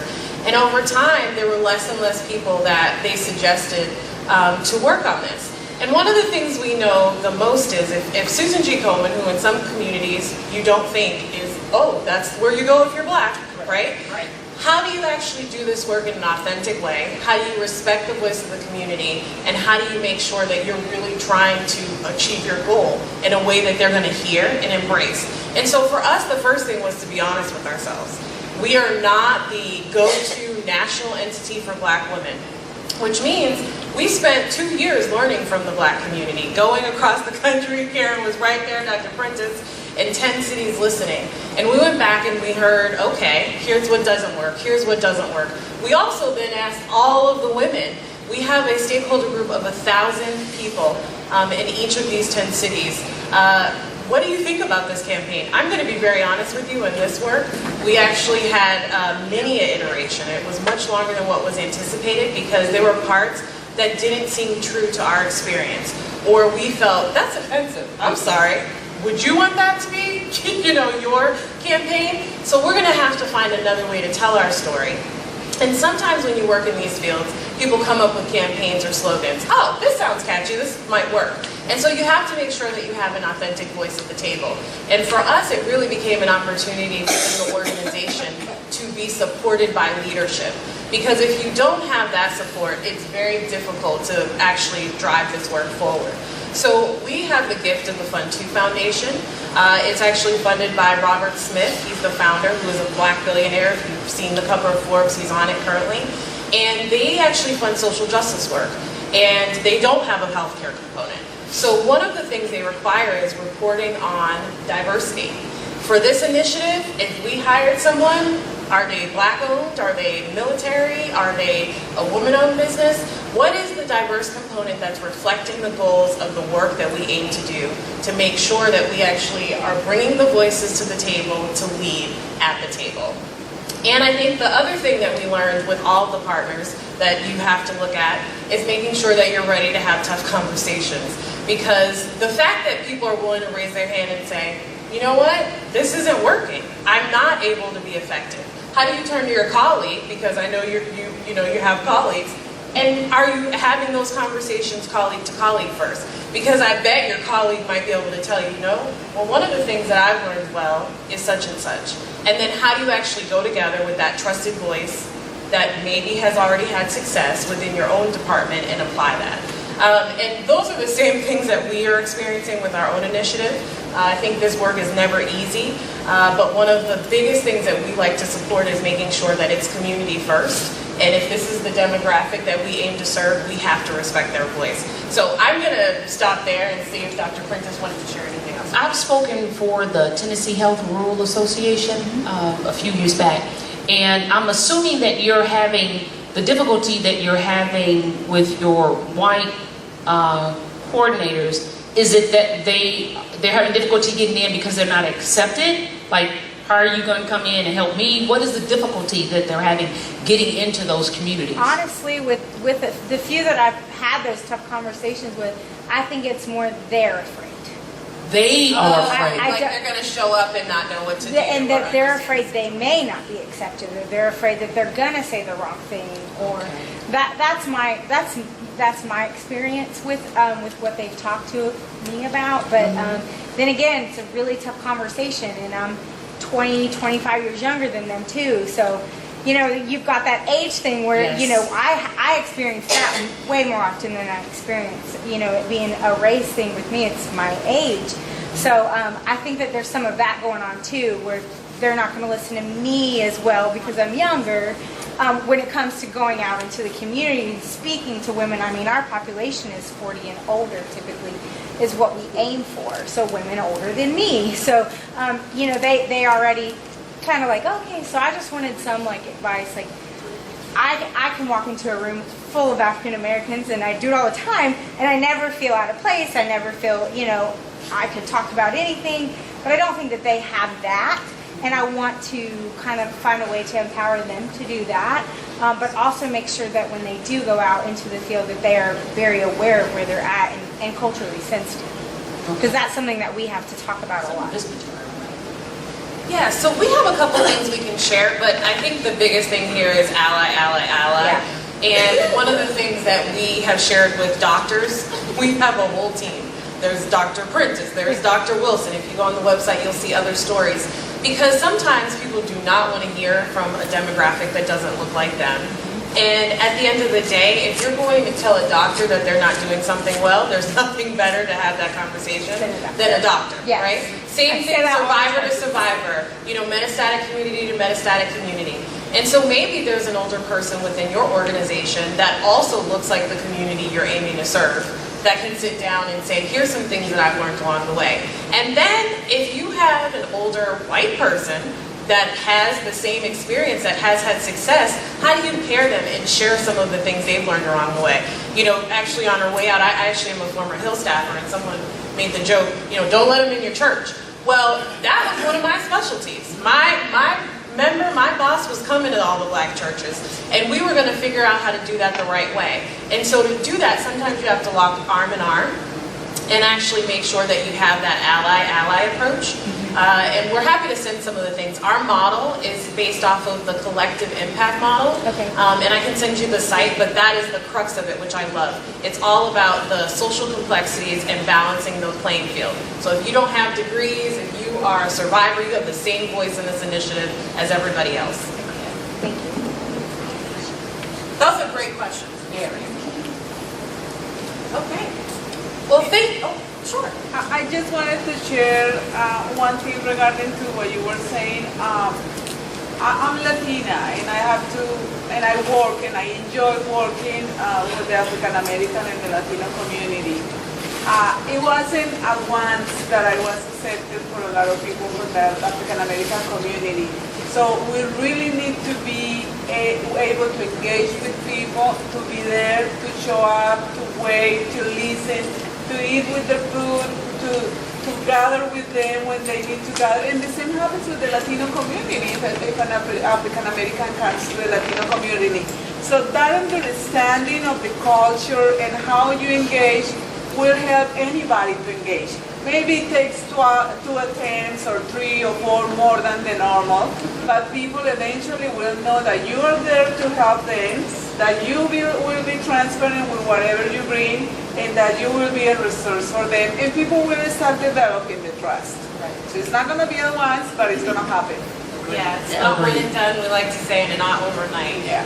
And over time, there were less and less people that they suggested to work on this. And one of the things we know the most is if Susan G Komen, who in some communities you don't think is, oh, that's where you go if you're Black, right? Right. How do you actually do this work in an authentic way? How do you respect the voice of the community? And how do you make sure that you're really trying to achieve your goal in a way that they're going to hear and embrace? And so for us, the first thing was to be honest with ourselves. We are not the go-to national entity for Black women, which means we spent 2 years learning from the Black community, going across the country. Karen was right there, Dr. Prentice, in 10 cities listening. And we went back and we heard, okay, here's what doesn't work, here's what doesn't work. We also then asked all of the women. We have a stakeholder group of 1,000 people in each of these 10 cities. What do you think about this campaign? I'm going to be very honest with you in this work. We actually had many an iteration. It was much longer than what was anticipated because there were parts that didn't seem true to our experience. Or we felt, that's offensive, I'm sorry. Would you want that to be, you know, your campaign? So we're going to have to find another way to tell our story. And sometimes when you work in these fields, people come up with campaigns or slogans. Oh, this sounds catchy, this might work. And so you have to make sure that you have an authentic voice at the table. And for us, it really became an opportunity within the organization to be supported by leadership. Because if you don't have that support, it's very difficult to actually drive this work forward. So we have the gift of the Fund 2 Foundation. It's actually funded by Robert Smith. He's the founder, who is a black billionaire. If you've seen the cover of Forbes, he's on it currently. And they actually fund social justice work. And they don't have a healthcare component. So one of the things they require is reporting on diversity. For this initiative, if we hired someone, are they black-owned? Are they military? Are they a woman-owned business? What is the diverse component that's reflecting the goals of the work that we aim to do to make sure that we actually are bringing the voices to the table to lead at the table? And I think the other thing that we learned with all the partners that you have to look at is making sure that you're ready to have tough conversations. Because the fact that people are willing to raise their hand and say, you know what, this isn't working. I'm not able to be effective. How do you turn to your colleague, because I know you have colleagues, and are you having those conversations colleague to colleague first? Because I bet your colleague might be able to tell you, well, one of the things that I've learned well is such and such. And then how do you actually go together with that trusted voice that maybe has already had success within your own department and apply that? And those are the same things that we are experiencing with our own initiative. I think this work is never easy, but one of the biggest things that we like to support is making sure that it's community first. And if this is the demographic that we aim to serve, we have to respect their voice. So I'm going to stop there and see if Dr. Prentice wanted to share anything else. I've spoken for the Tennessee Health Rural Association a few years back, and I'm assuming that you're having the difficulty that you're having with your white coordinators. Is it that they're having difficulty getting in because they're not accepted? Like, how are you going to come in and help me? What is the difficulty that they're having getting into those communities? Honestly, with the few that I've had those tough conversations with, I think it's more they're afraid. They are afraid. Like they're going to show up and not know what to do. And that they're afraid they may not be accepted, or they're afraid that they're going to say the wrong thing, or that's my experience with what they've talked to me about. But then again, it's a really tough conversation, and I'm 20, 25 years younger than them too. So, you've got that age thing where, I experience that way more often than I experience, it being a race thing with me. It's my age. So I think that there's some of that going on too, where they're not going to listen to me as well because I'm younger. When it comes to going out into the community and speaking to women, I mean, our population is 40 and older typically is what we aim for. So women older than me. So, they already kind of like, okay, so I just wanted some advice. Like, I can walk into a room full of African Americans, and I do it all the time, and I never feel out of place. I never feel, I could talk about anything, but I don't think that they have that. And I want to kind of find a way to empower them to do that, but also make sure that when they do go out into the field that they are very aware of where they're at and culturally sensitive. Because that's something that we have to talk about a lot. Yeah, so we have a couple things we can share, but I think the biggest thing here is ally, ally, ally. Yeah. And one of the things that we have shared with doctors, we have a whole team. There's Dr. Prentice, there's Dr. Wilson. If you go on the website, you'll see other stories. Because sometimes people do not want to hear from a demographic that doesn't look like them. And at the end of the day, if you're going to tell a doctor that they're not doing something well, there's nothing better to have that conversation than a doctor, yes. Right? Same thing, survivor to survivor, metastatic community to metastatic community. And so maybe there's an older person within your organization that also looks like the community you're aiming to serve, that can sit down and say, here's some things that I've learned along the way. And then if you have an older white person that has the same experience, that has had success, how do you pair them and share some of the things they've learned along the way? Actually on our way out, I actually am a former Hill staffer, and someone made the joke, don't let them in your church. Well, that was one of my specialties. My boss was coming to all the black churches, and we were going to figure out how to do that the right way. And so to do that, sometimes you have to walk arm in arm and actually make sure that you have that ally-ally approach. And we're happy to send some of the things. Our model is based off of the collective impact model. Okay. And I can send you the site, but that is the crux of it, which I love. It's all about the social complexities and balancing the playing field. So if you don't have degrees, if you are a survivor, you have the same voice in this initiative as everybody else. Thank you. Those are great questions. Okay. Well, sure. I just wanted to share one thing regarding to what you were saying. I'm Latina, and I work, and I enjoy working with the African American and the Latino community. It wasn't at once that I was accepted for a lot of people from the African American community. So we really need to be able to engage with people, to be there, to show up, to wait, to listen, to eat with the food, to gather with them when they need to gather. And the same happens with the Latino community, if an African American comes to the Latino community. So that understanding of the culture and how you engage will help anybody to engage. Maybe it takes two attempts or 3 or 4 more than the normal, but people eventually will know that you are there to help them, that you will be transparent with whatever you bring, and that you will be a resource for them, and people will start developing the trust. Right. So it's not going to be at once, but it's going to happen. Yeah, it's not one and done, we like to say, and not overnight. Yeah.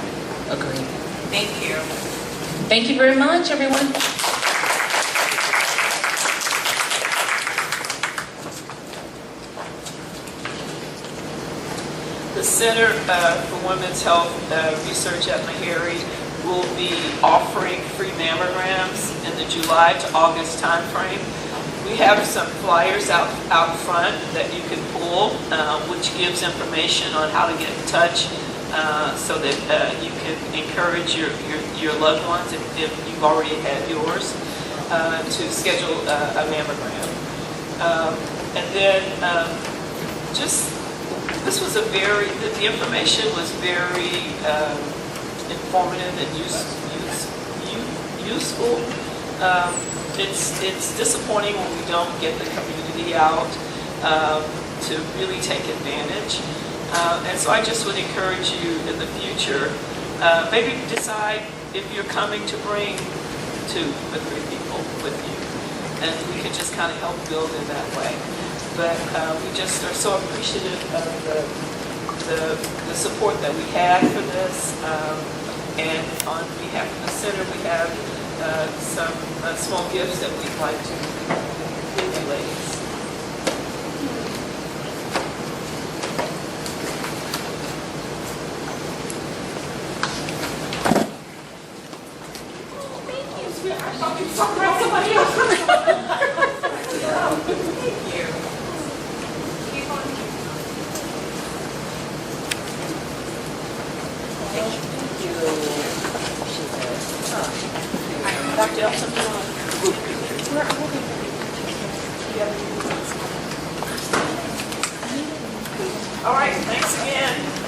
Agreed. Thank you. Thank you very much, everyone. The Center for Women's Health Research at Meharry will be offering free mammograms in the July to August timeframe. We have some flyers out front that you can pull, which gives information on how to get in touch so that you can encourage your loved ones, if you've already had yours, to schedule a mammogram. And then this was the information was very informative and useful. It's disappointing when we don't get the community out to really take advantage. And so I just would encourage you in the future, maybe decide if you're coming to bring 2 or 3 people with you. And we can just kind of help build in that way. But we just are so appreciative of the support that we had for this. And on behalf of the center, we have some small gifts that we'd like to give you ladies. I thought you were talking about somebody else. Thank you. Dr. Elson, all right, thanks again.